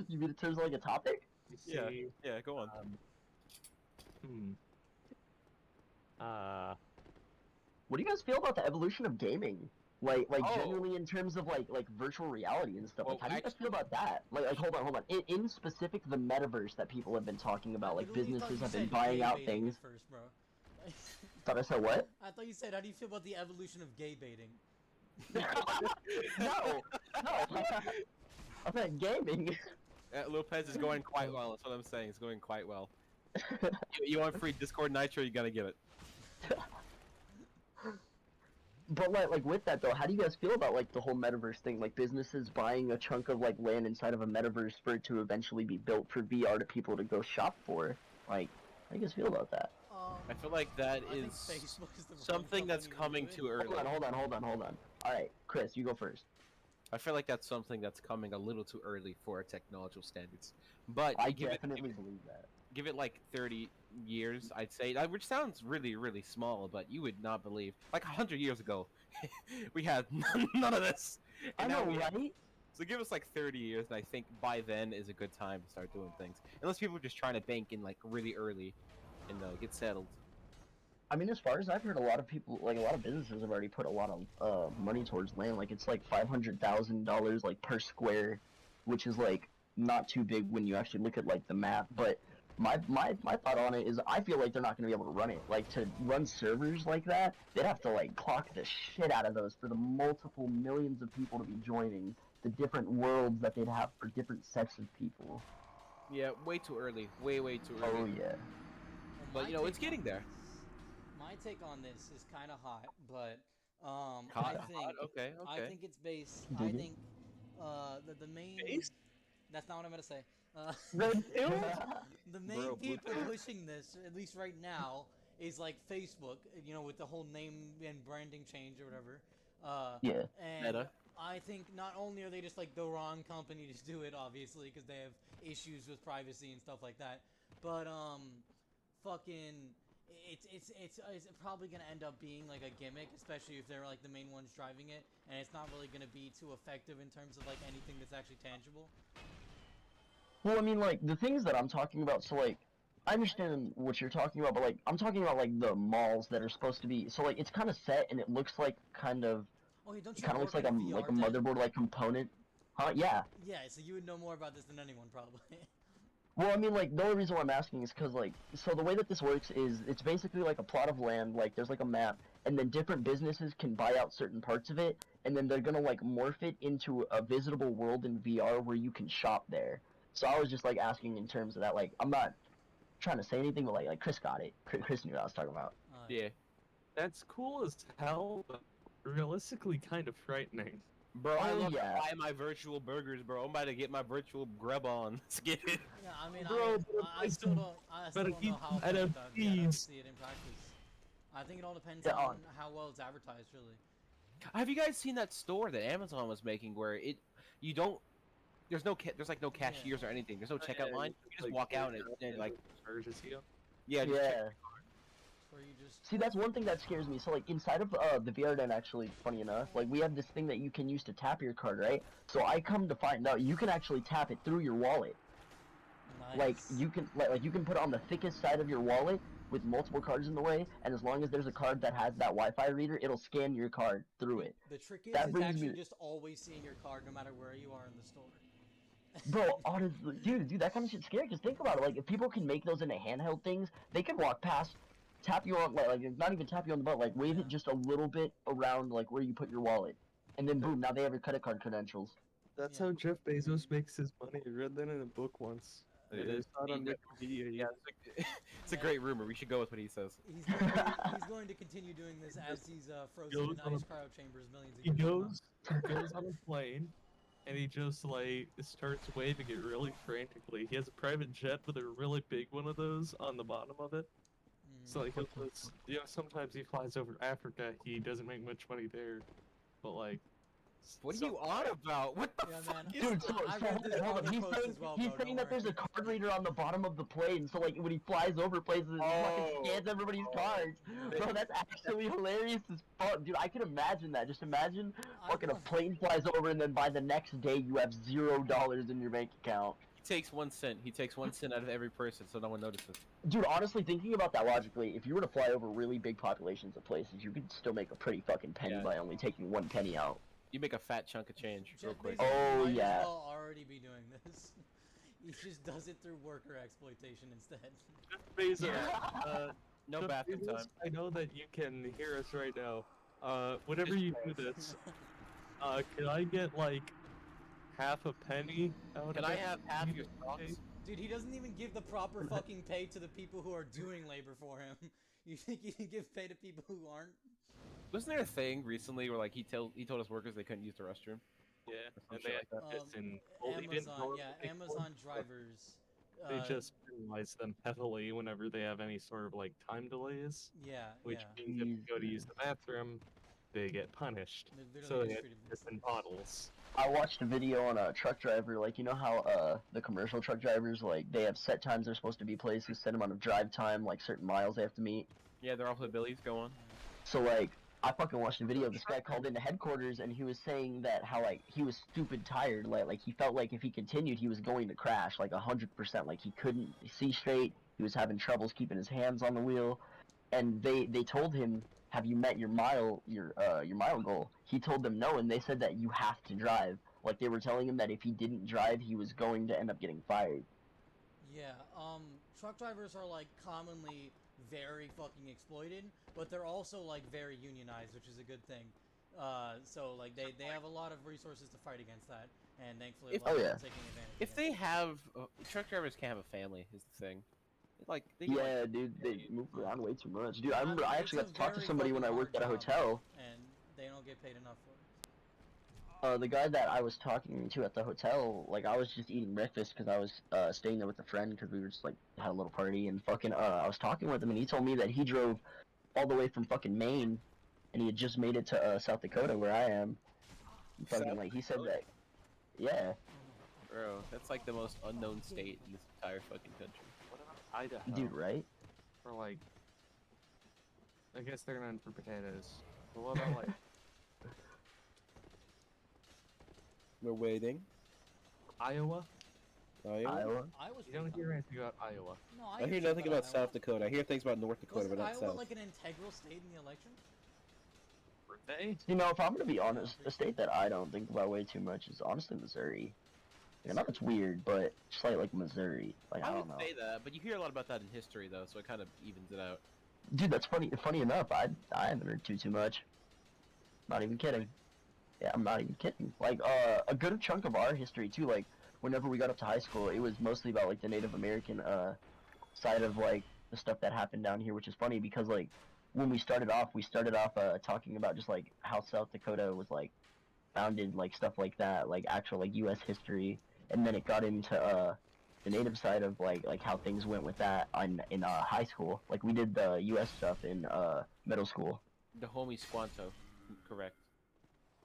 You mean in terms of like a topic? You Yeah. see, Yeah, go on. hmm. What do you guys feel about the evolution of gaming? Like Oh. generally in terms of like virtual reality and stuff. Well, Like how do you guys feel about that? Like hold on. In specific, the metaverse that people have been talking about, like Literally thought businesses you have been said buying gay out baiting things. at first, bro. Thought I said what? I thought you said, how do you feel about the evolution of gay baiting? No. I meant gaming. Lopez is going quite well. That's what I'm saying. It's going quite well. You want free Discord Nitro? You gotta give it. But like with that though, how do you guys feel about like the whole metaverse thing? Like businesses buying a chunk of like land inside of a metaverse for it to eventually be built for VR to people to go shop for. Like, how do you guys feel about that? I feel like that I think is Facebook is the wrong something that's company coming to do too it. early. Hold on. All right, Chris, you go first. I feel like that's something that's coming a little too early for our technological standards. But I you give definitely believe that. give it like 30 years, I'd say, which sounds really, really small, but you would not believe. Like 100 years ago, we had none of this. I And know, now we right? So give us like 30 years, and I think by then is a good time to start doing things. Unless people are just trying to bank in like really early and get settled. I mean, as far as I've heard, a lot of people, like a lot of businesses, have already put a lot of money towards land. Like it's like $500,000 like per square, which is like not too big when you actually look at like the map. But my thought on it is, I feel like they're not going to be able to run it. Like to run servers like that, they'd have to like clock the shit out of those for the multiple millions of people to be joining, the different worlds that they'd have for different sets of people. Yeah, way too early. Way too Oh early. yeah. But, My you know, it's take getting on there. My take on this is kind of hot, but Hot, I think hot, okay. I think it's based. Dig I it. think the main. Based? That's not what I'm gonna say. The main Bro, people pushing this, at least right now, is like Facebook. You know, with the whole name and branding change or whatever. Yeah. And Meta. I think not only are they just like the wrong company to do it, obviously, because they have issues with privacy and stuff like that, but fucking. It's probably gonna end up being like a gimmick, especially if they're like the main ones driving it, and it's not really gonna be too effective in terms of like anything that's actually tangible. Well, I mean, like, the things that I'm talking about, so, like, I understand what you're talking about, but, like, I'm talking about, like, the malls that are supposed to be, so, like, it's kind of set, and it looks like kind of, Oh, yeah, don't it you kind of work looks like in a VR then? motherboard, like, component. Huh? Yeah. Yeah, so you would know more about this than anyone, probably. Well, I mean, like, the only reason why I'm asking is because, like, so the way that this works is, it's basically like a plot of land, like, there's, like, a map, and then different businesses can buy out certain parts of it, and then they're gonna, like, morph it into a visitable world in VR where you can shop there. So I was just, like, asking in terms of that, like, I'm not trying to say anything, but, like Chris got it. Chris knew what I was talking about. Yeah. That's cool as hell, but realistically kind of frightening. Bro, I Oh, love yeah. to buy my virtual burgers, bro. I'm about to get my virtual grub on. Let's get it. Yeah, I mean, Bro, I still don't, I still don't know how better effective that would be. I don't NFTs. see it in practice. I think it all depends Yeah, on how well it's advertised, really. Have you guys seen that store that Amazon was making where you don't there's like no cashiers or anything. There's no checkout line. You just walk out and like yeah, just check- Yeah. Where you just See, that's one thing that scares me. So, like, inside of the VR den, actually, funny enough, like, we have this thing that you can use to tap your card, right? So I come to find out you can actually tap it through your wallet. nice. Like, you can, like, you can put it on the thickest side of your wallet with multiple cards in the way, and as long as there's a card that has that Wi-Fi reader, it'll scan your card through it. The trick is, that it's brings actually me- just always seeing your card no matter where you are in the store. Bro, honestly, dude, that kind of shit's scary, because think about it, like, if people can make those into handheld things, they can walk past, tap you on, like not even tap you on the butt, like, wave it just a little bit around, like, where you put your wallet. and then boom, now they have your credit card credentials. That's Yeah. how Jeff Bezos makes his money. I read that in a book once. It I is. saw it on Yeah, Wikipedia. it's a great rumor. We should go with what he says. He's going to continue doing this as he's frozen goes in on a- ice cryo chambers millions of He years from now. goes on a plane, and he just like starts waving it really frantically. He has a private jet with a really big one of those on the bottom of it. So like he'll just, sometimes he flies over Africa. He doesn't make much money there, but like, What are you on about? What the Yeah, fuck man. is Dude, that? I read this hold on. blog He's post saying, as well, he's bro, saying don't that there's a worry. card reader on the bottom of the plane, so like when he flies over places, he fucking scans everybody's cards. Bro, that's actually hilarious as fuck, dude. I can imagine that. Just imagine fucking a plane flies over, and then by the next day you have $0 in your bank account. He takes 1 cent. He takes 1 cent out of every person, so no one notices. Dude, honestly, thinking about that logically, if you were to fly over really big populations of places, you could still make a pretty fucking penny Yeah. by only taking 1 penny out. You make a fat chunk of change real Jeff quick. Bezos Oh, might yeah. as well already be doing this. He just does it through worker exploitation instead. Bezos. No Jeff bathroom Bezos, time. I know that you can hear us right now. Whenever you do this, can I get like half a penny out Can of I it? have half your stocks? Dude, he doesn't even give the proper fucking pay to the people who are doing labor for him. You think he can give pay to people who aren't? Wasn't there a thing recently where like he told his workers they couldn't use the restroom? Yeah, some and shit they like that. it's in well, they didn't Amazon, know yeah, they Amazon could, drivers. They just penalize them heavily whenever they have any sort of like time delays, Yeah, which yeah. means if they go to use the bathroom, they get punished. They're So literally they just have treated this in bottles. I watched a video on a truck driver, like, you know how the commercial truck drivers, like, they have set times they're supposed to be places, set amount of drive time, like certain miles they have to meet. Yeah, they're all hillbillies. Go on. So like, I fucking watched a video. This guy called into headquarters and he was saying that how like he was stupid tired, like he felt like if he continued he was going to crash, like 100%. Like he couldn't see straight. He was having troubles keeping his hands on the wheel, and they told him, "Have you met your mile goal?" He told them no, and they said that you have to drive. Like they were telling him that if he didn't drive, he was going to end up getting fired. Yeah, truck drivers are like commonly very fucking exploited, but they're also like very unionized, which is a good thing. So like they have a lot of resources to fight against that, and thankfully a lot of people are taking advantage. If they have truck drivers can't have a family is the thing. Like they Yeah, dude, they move around way too much. Dude, I remember I actually got to talk to somebody when I worked at a hotel. And they don't get paid enough for it. The guy that I was talking to at the hotel, like I was just eating breakfast because I was staying there with a friend because we were just like had a little party and fucking I was talking with him and he told me that he drove all the way from fucking Maine and he had just made it to South Dakota where I am. Fucking like he said that, yeah. Bro, that's like the most unknown state in this entire fucking country. What about Idaho? Dude, right? Or like, I guess they're known for potatoes. But what about like? We're waiting. Iowa? Iowa. You don't hear anything about Iowa. No, I hear nothing about South Dakota. I hear things about North Dakota, Wasn't but not Iowa South. like an integral state in the election? Were they? You know, if I'm gonna be honest, the state that I don't think about way too much is honestly Missouri. I know it's weird, but just like Missouri. Like I I don't would know. say that, but you hear a lot about that in history though, so it kind of evens it out. Dude, that's funny. Funny enough, I haven't heard too much. Not even kidding. Yeah, I'm not even kidding. Like, a good chunk of our history too. Like, whenever we got up to high school, it was mostly about like the Native American side of like the stuff that happened down here, which is funny because like when we started off talking about just like how South Dakota was like founded, like stuff like that, like actual like U.S. history, and then it got into the Native side of like how things went with that in high school. Like we did the U.S. stuff in middle school. The homie Squanto, correct.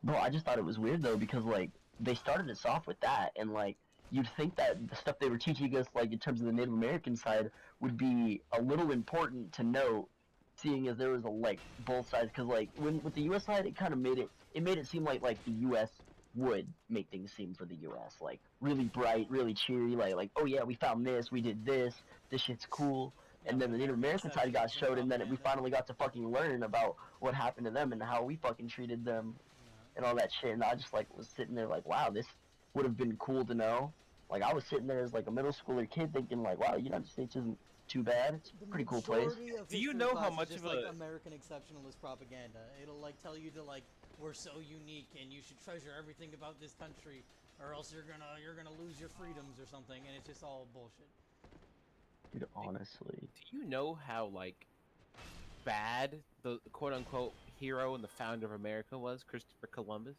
Bro, I just thought it was weird though because like they started us off with that, and like you'd think that the stuff they were teaching us like in terms of the Native American side would be a little important to note, seeing as there was a like both sides. Because like when with the U.S. side, it kind of made it seem like the U.S. would make things seem for the U.S. like really bright, really cheery, like oh yeah, we found this, we did this shit's cool. And then the Native American side got showed, and then we finally got to fucking learn about what happened to them and how we fucking treated them. And all that shit, and I just like was sitting there like, wow, this would have been cool to know. Like I was sitting there as like a middle schooler kid thinking like, wow, United States isn't too bad. It's a pretty cool place. Do you know how much just, of like a- American exceptionalist propaganda? It'll like tell you to like we're so unique and you should treasure everything about this country, or else you're gonna lose your freedoms or something, and it's just all bullshit. Dude, honestly. Do you know how like bad the quote unquote hero and the founder of America was, Christopher Columbus?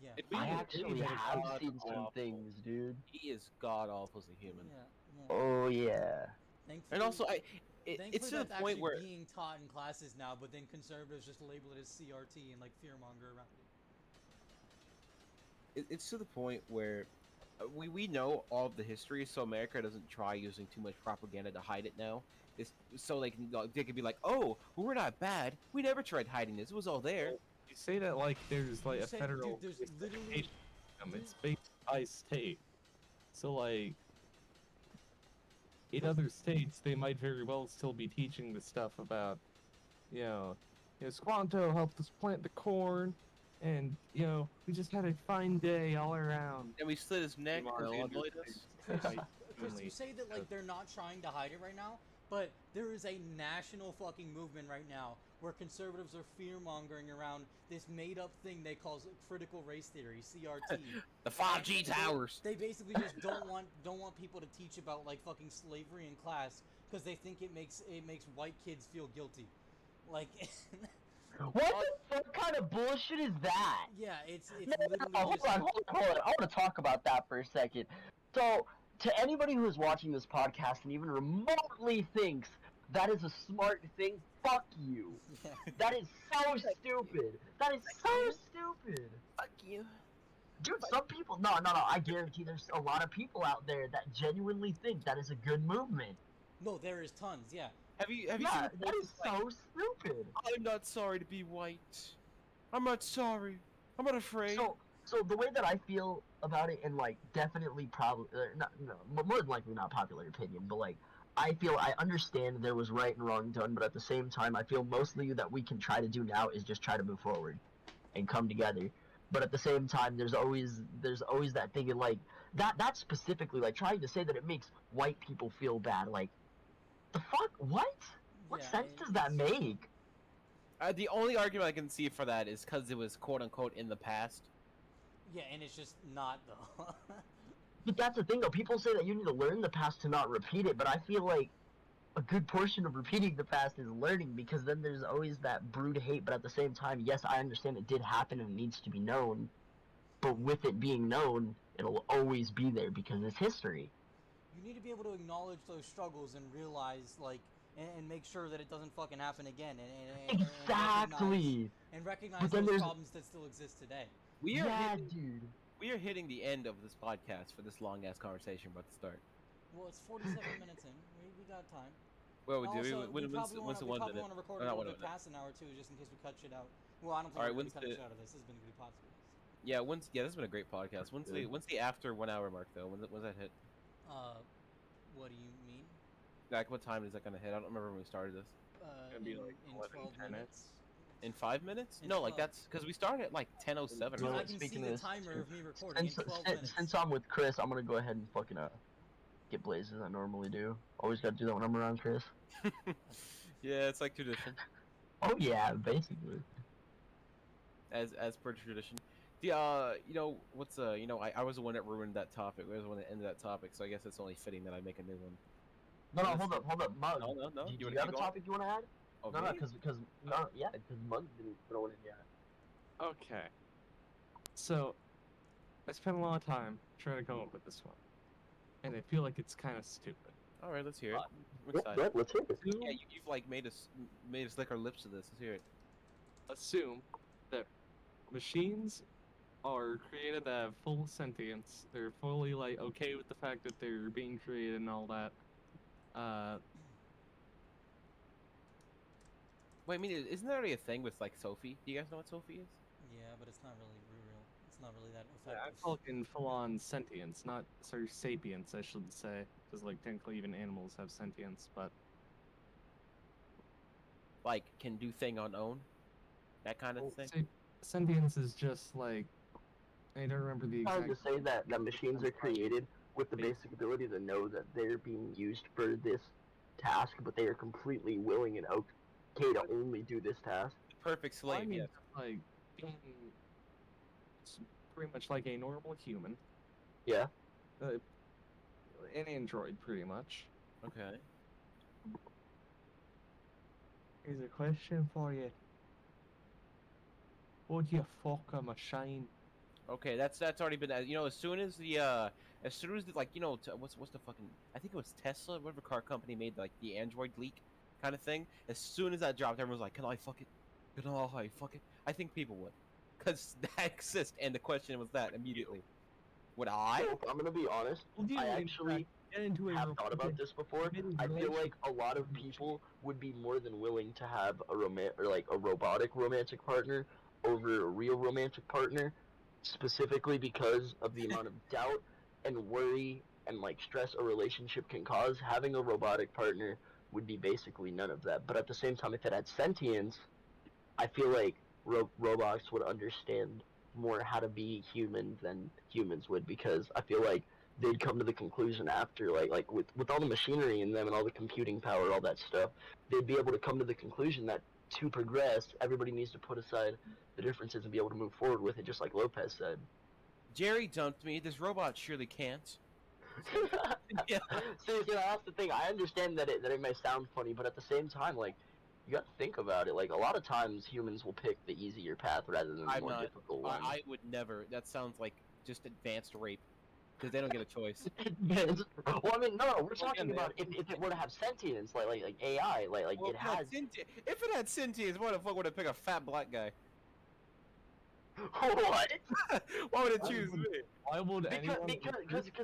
Yeah. I Yeah, actually yeah, have God seen some awful. things, dude. He is god awful as a human. Yeah. Oh, yeah. Thankfully, And also, thankfully it's to the that's point actually where being taught in classes now, but then conservatives just label it as CRT and like fearmonger around it. it's to the point where we know all of the history, so America doesn't try using too much propaganda to hide it now. It's so they could be like, oh, we're not bad. We never tried hiding this. It was all there. You say that like there's like You a say, federal dude, there's based literally education system. It's based by state. So like in other states, they might very well still be teaching the stuff about, Squanto helped us plant the corn, and we just had a fine day all around. And we slit his neck because he Meanwhile, other annoyed us. states Chris, might Chris, you only- say that like they're not trying to hide it right now, but there is a national fucking movement right now where conservatives are fear mongering around this made up thing they call critical race theory (CRT). The 5G towers. They basically just don't want people to teach about like fucking slavery in class because they think it makes white kids feel guilty. Like, What the fuck kind of bullshit is that? yeah, it's No, literally hold just. on. I want to talk about that for a second. So, to anybody who is watching this podcast and even remotely thinks that is a smart thing, fuck you. Yeah. That is so stupid. That is so stupid. Fuck you. Dude, some people. No. I guarantee there's a lot of people out there that genuinely think that is a good movement. No, there is tons. Yeah. Have you Yeah, seen the that post is like, so stupid. I'm not sorry to be white. I'm not sorry. I'm not afraid. So the way that I feel about it, and like definitely probably not, no, more than likely not popular opinion, but like I feel I understand there was right and wrong done, but at the same time I feel mostly that we can try to do now is just try to move forward and come together. But at the same time, there's always that thing in like that specifically like trying to say that it makes white people feel bad. Like the fuck, what? What Yeah, sense does that make? The only argument I can see for that is because it was quote unquote in the past. Yeah, and it's just not though. But that's the thing though, people say that you need to learn the past to not repeat it, but I feel like a good portion of repeating the past is learning, because then there's always that brood hate, but at the same time, yes, I understand it did happen and it needs to be known, but with it being known, it'll always be there because it's history. You need to be able to acknowledge those struggles and realize, like, and make sure that it doesn't fucking happen again. Exactly! And recognize But then those there's- problems that still exist today. We are Yeah, hitting, dude. we are hitting the end of this podcast for this long ass conversation we're about to start. Well, it's 47 minutes in. We got time. Well, we do. Also, we When's probably the want 1 to minute? record Or a not little 1 bit minute. past an hour too, just in case we cut shit out. Well, I don't think Alright, we're gonna when's cut the- shit out of this. This has been a good podcast. Yeah, this has been a great podcast. When's the after 1 hour mark though? When's that hit? What do you mean? Like what time is that gonna hit? I don't remember when we started this. Gonna be In, like in 11, 12 10 minutes. In 5 minutes? In No, like 12. that's because we started at like 10:07 or Dude, I something. can speaking see of the this, timer of me recording in Since, 12 since, minutes. since I'm with Chris, I'm gonna go ahead and fucking get blazes I normally do. Always gotta do that when I'm around Chris. Yeah, it's like tradition, Oh yeah, basically. as per tradition. The what's I was the one that ruined that topic. I was the one that ended that topic, so I guess it's only fitting that I make a new one. No, Let's- hold up, Mug. No. Do You you wanna have a keep going? topic you wanna add? Oh, No, me? because Mug didn't throw it in yet. Okay. So, I spent a lot of time trying to come up with this one, and I feel like it's kind of stupid. All right, let's hear it. I'm excited. What? Let's hear it. Yeah, you've like made us lick our lips to this. Let's hear it. Assume that machines are created that have full sentience. They're fully like okay with the fact that they're being created and all that. Wait, I mean, isn't there already a thing with like Sophie? Do you guys know what Sophie is? Yeah, but it's not really real. It's not really that I'm effective. talking full-on sentience, not sorry sapience, I should say, because like technically even animals have sentience, but Like, can do thing on own? That kind of thing? sentience is just like I don't remember the Trying exact. to say that machines are created with the basic ability to know that they're being used for this task, but they are completely willing and okay to only do this task. Perfect Well, I slave, mean, yes. like It's pretty much like a normal human. Yeah. An android, pretty much. Okay. Here's a question for you. Would you fuck a machine? Okay, that's already been. You know, as soon as like, you know, what's the fucking, I think it was Tesla, whatever car company made like the Android leak kind of thing. As soon as that dropped, everyone was like, "Can I fuck it? Can I fuck it?" I think people would, because that exists, and the question was that immediately. Would I? So, I'm gonna be honest. Would you, I in actually fact, get into a have thought about romantic- this before. committed I feel like a lot of relationship people would be more than willing to have a robotic romantic partner over a real romantic partner, specifically because of the amount of doubt and worry and like stress a relationship can cause. Having a robotic partner would be basically none of that. But at the same time, if it had sentience, I feel like robots would understand more how to be human than humans would, because I feel like they'd come to the conclusion after like with all the machinery in them and all the computing power, all that stuff, they'd be able to come to the conclusion that to progress, everybody needs to put aside the differences and be able to move forward with it, just like Lopez said. Jerry dumped me. This robot surely can't. Yeah. See, that's the thing. I understand that it may sound funny, but at the same time, like, you got to think about it. Like, a lot of times humans will pick the easier path rather than the I'm more not. difficult one. I would never. That sounds like just advanced rape, because they don't get a choice. Well, I mean, no, we're talking again, about if it were to have sentience, like AI, like Well, it has. if it had sentience, why the fuck would it pick a fat black guy? What? Why would it Why choose would- me? Why would Because anyone?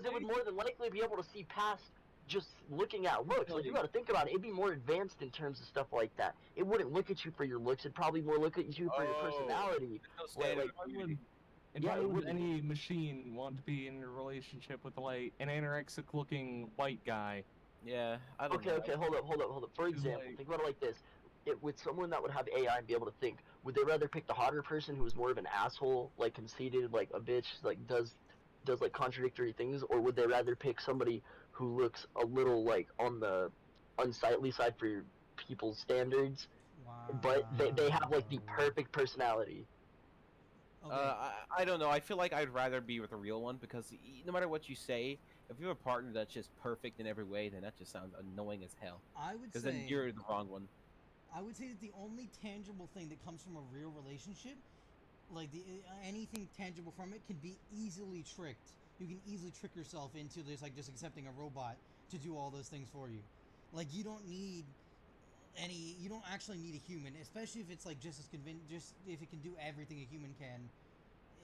it would more than likely be able to see past just looking at looks. Like, you got to think about it. It'd be more advanced in terms of stuff like that. It wouldn't look at you for your looks. It'd probably more look at you for your Oh. personality. No Like, standard like of Why beauty. and Yeah, why it would wouldn't. any machine want to be in a relationship with like an anorexic-looking white guy? Yeah, I don't Okay, know. okay, hold up. For It's example, like- think about it like this: with someone that would have AI and be able to think, would they rather pick the hotter person who is more of an asshole, like conceited, like a bitch, like does like contradictory things, or would they rather pick somebody who looks a little like on the unsightly side for your people's standards, Wow. but they have like the perfect personality? Okay. I don't know. I feel like I'd rather be with a real one, because no matter what you say, if you have a partner that's just perfect in every way, then that just sounds annoying as hell. I would Because say then you're the wrong one. I would say that the only tangible thing that comes from a real relationship, like anything tangible from it, can be easily tricked. You can easily trick yourself into this, like just accepting a robot to do all those things for you. Like you don't actually need a human, especially if it's like just as just if it can do everything a human can.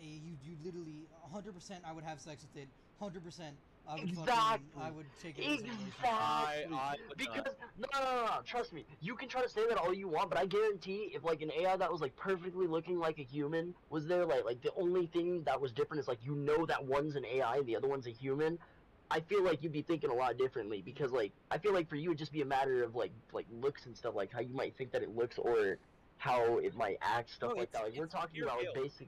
You literally 100%. I would have sex with it. 100%. I would Exactly. I would take it as a relationship. Exactly. I would Because not. no, trust me. You can try to say that all you want, but I guarantee if like an AI that was like perfectly looking like a human was there, like the only thing that was different is like that one's an AI and the other one's a human. I feel like you'd be thinking a lot differently, because like I feel like for you it'd just be a matter of like looks and stuff, like how you might think that it looks or how it might act, stuff No, like that. Like we're it's talking pure about like guilt. basic.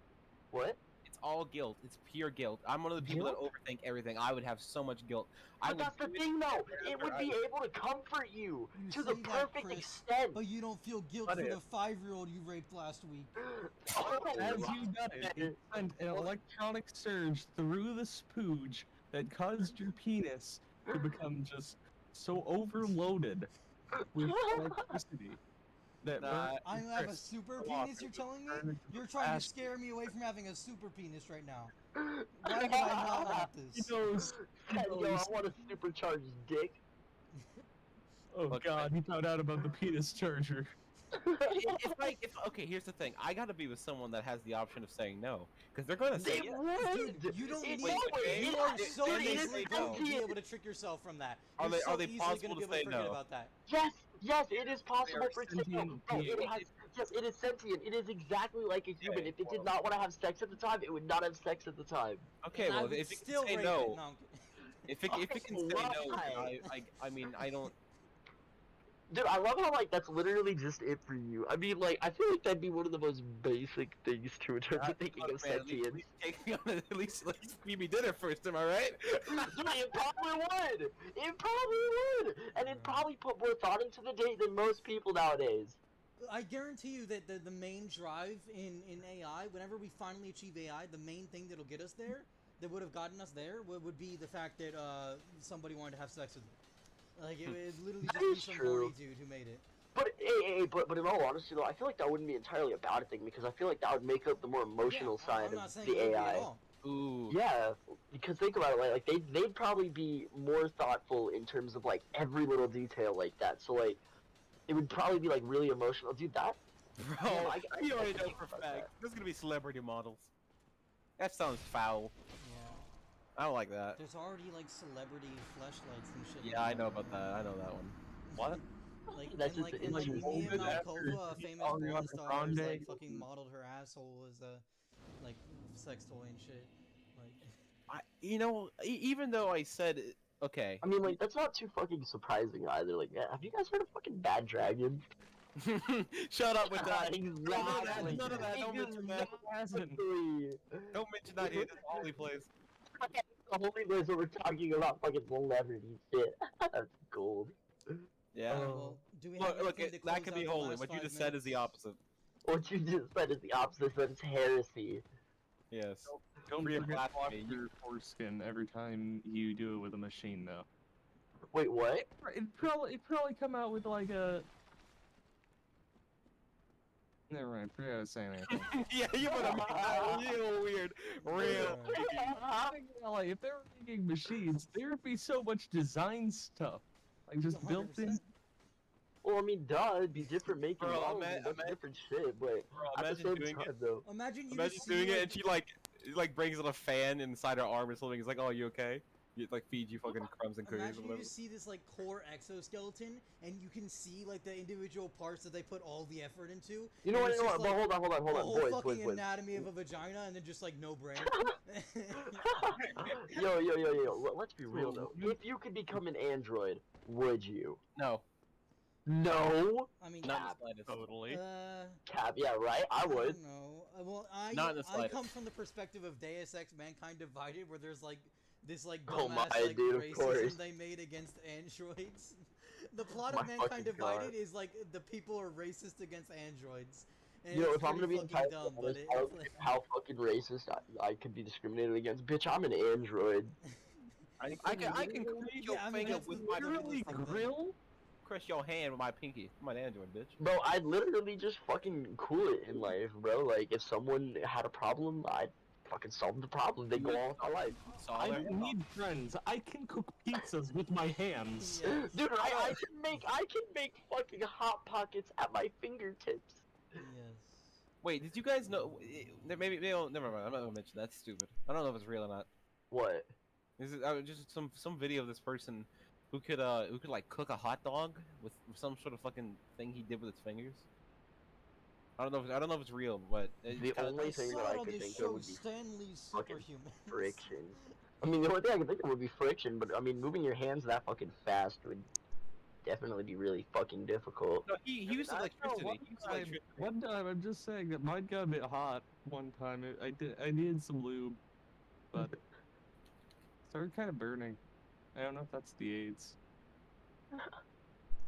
What? It's all guilt. It's pure guilt. I'm one of the people that overthink everything. I would have so much guilt. I But would that's the do it thing, though. after It would be able to comfort you You to the say that, perfect Chris, extent. but you don't feel guilt But for it- the 5-year-old you raped last week. As you done it sent an electronic surge through the spooge that caused your penis to become just so overloaded with electricity that Nah, burned I have a Chris super off penis, you're and telling me? turned into You're a trying to bastard. scare me away from having a super penis right now. Why would I not want He this? knows. He Yo, I knows. want a supercharged dick. Oh Look, God, he found out about the penis charger. Okay, here's the thing. I gotta be with someone that has the option of saying no, because they're gonna say They yes. would. Dude, you don't It- need. Wait, okay. You are It- so then they easily say going to no. be able to trick yourself from that. Are You're they- so are they easily possible going to to be able to say forget no? about that. Yes, it is possible are for it to say no. sentient No, it beings. has. Yes, it is sentient. It is exactly like a human. Okay, If it did well. not want to have sex at the time, it would not have sex at the time. Okay, And I well, would if it still can say rape no, it. No, I'm kidding. if it can say no, then Why? I mean, I don't. Dude, I love how like that's literally just it for you. I mean, like I feel like that'd be one of the most basic things to in terms of thinking of Look, man, sentience. take me on at least feed me dinner first. Am I right? Dude, it probably would. It probably would, and it'd probably put more thought into the date than most people nowadays. I guarantee you that the main drive in AI, whenever we finally achieve AI, the main thing that'll get us there, that would have gotten us there, would be the fact that somebody wanted to have sex with me. Like, it would literally That just be is some true. horny dude who made it. But but in all honesty though, I feel like that wouldn't be entirely a bad thing because I feel like that would make up the more emotional Yeah, side I'm of not saying the it would be at AI. all. Ooh. Yeah, because think about it, like they'd probably be more thoughtful in terms of like every little detail like that. So like it would probably be like really emotional. Dude, that Bro, damn, you already can know think for a about fact. that. There's gonna be celebrity models. That sounds foul. Yeah. I don't like that. There's already, like, celebrity fleshlights and shit. Yeah, I know about that. I know that one. What? Like, That's and just like, the and like interest. Mia Molded after Malkova, a famous Ariana porn star, has, Grande. like, fucking modeled her asshole as a, like, sex toy and shit. Like, Even though I said okay. I mean, like that's not too fucking surprising either. Like, have you guys heard of fucking Bad Dragon? Shut up with that. Exactly. None of that. Don't mention that. Exactly. Don't mention that here. This is a holy place. The holy place where we're talking about fucking celebrity shit. That's gold. Yeah. alright, well, do we have Look, anything to that close can out be the holy. last What you 5 just said is the minutes? opposite. What you just said is the opposite. That's heresy. Yes. Don't Free of forget to wash blasphemy. your foreskin every time you do it with a machine, though. Wait, what? It probably come out with like a. Never mind. Forget I was saying anything. Yeah, you would have made that real weird. Real. Like, if they were making machines, there would be so much design stuff, like just built in. 100%. Well, I mean, duh, it'd be different making Bro, models and that's different shit, but at the Imagine same doing time, it. though. Imagine you Imagine just see, doing it, like, and she like brings in a fan inside her arm or something. He's like, "Oh, you okay?" You like feed you fucking crumbs and cookies or imagine you whatever. just see this, like, core exoskeleton, and you can see, like, the individual parts that they put all the effort into. You know and what? it's You know just, what? like, But hold on, the whole boys, fucking boys. anatomy of a vagina, and then just, like, no brain. Yo. Let's be real though. If you could become an android, would you? No, No. I mean, not in the slightest. Totally. Cap. Yeah, right. I would. don't know. Well, Not in the I slightest. come from the perspective of Deus Ex: Mankind Divided, where there's like this like Oh dumbass my, like dude, of racism course. they made against androids. The plot My of Mankind fucking Divided God. is like the people are racist against androids. And You know, it's if I'm gonna pretty be fucking entirely dumb, but honest, it's I don't like, get how fucking racist I could be discriminated against. Bitch, I'm an android. I can crush your Yeah, I mean, finger that's with the my literally pinky. Grill? Crush your hand with my pinky. I'm an android, bitch. Bro, I'd literally just fucking cool it in life, bro. Like, if someone had a problem, I'd fucking solve the problem. They go on with my life. Saw I there. don't need friends. I can cook pizzas with my hands. yeah, Dude, I can make fucking hot pockets at my fingertips. yes. Wait, did you guys know? Maybe never mind. I'm not gonna mention that. That's stupid. I don't know if it's real or not. What? This is just some video of this person who could like cook a hot dog with some sort of fucking thing he did with his fingers. I don't know if it's real, but The only I thing saw that it I on could this think show, of would be Stanley's fucking Superhuman. friction. I mean, the only thing I can think of would be friction, but I mean, moving your hands that fucking fast would definitely be really fucking difficult. no, he used I know, electricity. He used electricity. one time, I'm just saying that mine got a bit hot. One time, I needed some lube, but started kind of burning. I don't know if that's the AIDS.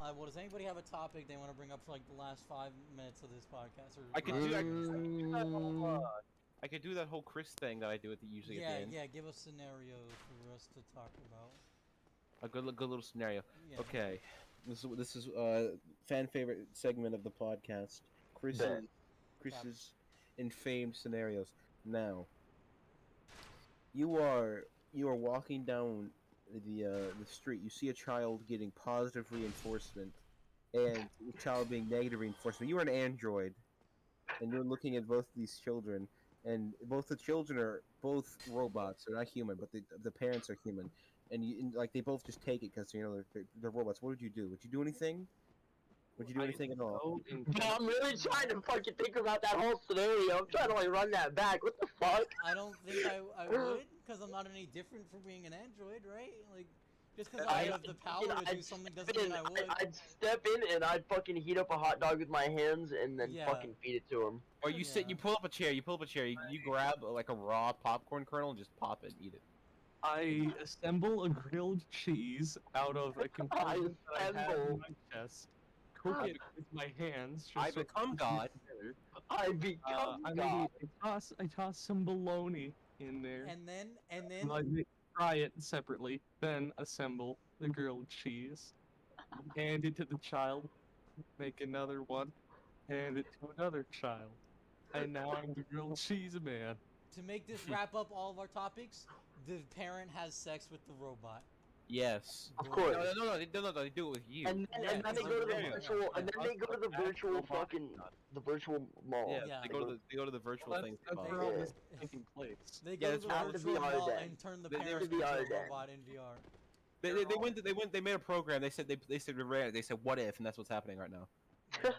Well, does anybody have a topic they want to bring up for like the last 5 minutes of this podcast? Or I could last do that. 10 minutes? I could do that whole Chris thing that I do at the usually at Yeah, the end. yeah. Give a scenario for us to talk about. A good little scenario. Yeah. Okay, this is fan favorite segment of the podcast. Bet. Chris's infamed scenarios. Now, you are walking down the street. You see a child getting positive reinforcement, and the child being negative reinforcement. You are an android, and you're looking at both these children, and both the children are both robots. They're not human, but the parents are human, and like they both just take it because they're robots. What would you do? Would you do anything? Would you do anything at all? But I'm really trying to fucking think about that whole scenario. I'm trying to like run that back. What the fuck? I don't think I would, because I'm not any different from being an android, right? Like, just because I have the power to do something doesn't mean I would. I'd step in and I'd fucking heat up a hot dog with my hands and then Yeah. fucking feed it to him. Or you sit, Yeah. you pull up a chair, you grab like a raw popcorn kernel and just pop it and eat it. I assemble a grilled cheese out of a component that I have in assemble. my chest. cook it with my hands. Just I so become it's God. together. I become I God. maybe I toss some bologna in there. And then And I fry it separately, then assemble the grilled cheese, hand it to the child, make another one, hand it to another child. And now I'm the grilled cheese man. to make this wrap up all of our topics, the parent has sex with the robot. Yes. Of Boom. course. No, they do it with you. And then, Yeah, and then they it's go to the like- virtual, and then they go to the That's virtual robot. fucking, the virtual mall. Yeah, Yeah. they go to the virtual Well, things. that's involved. where all Yeah. this is taking place. They Yeah, go to that's the right. Out of the virtual VR mall den. and turn the They- parent the into VR a den. robot in VR. They made a program. They said they said what if, and that's what's happening right now. Yeah.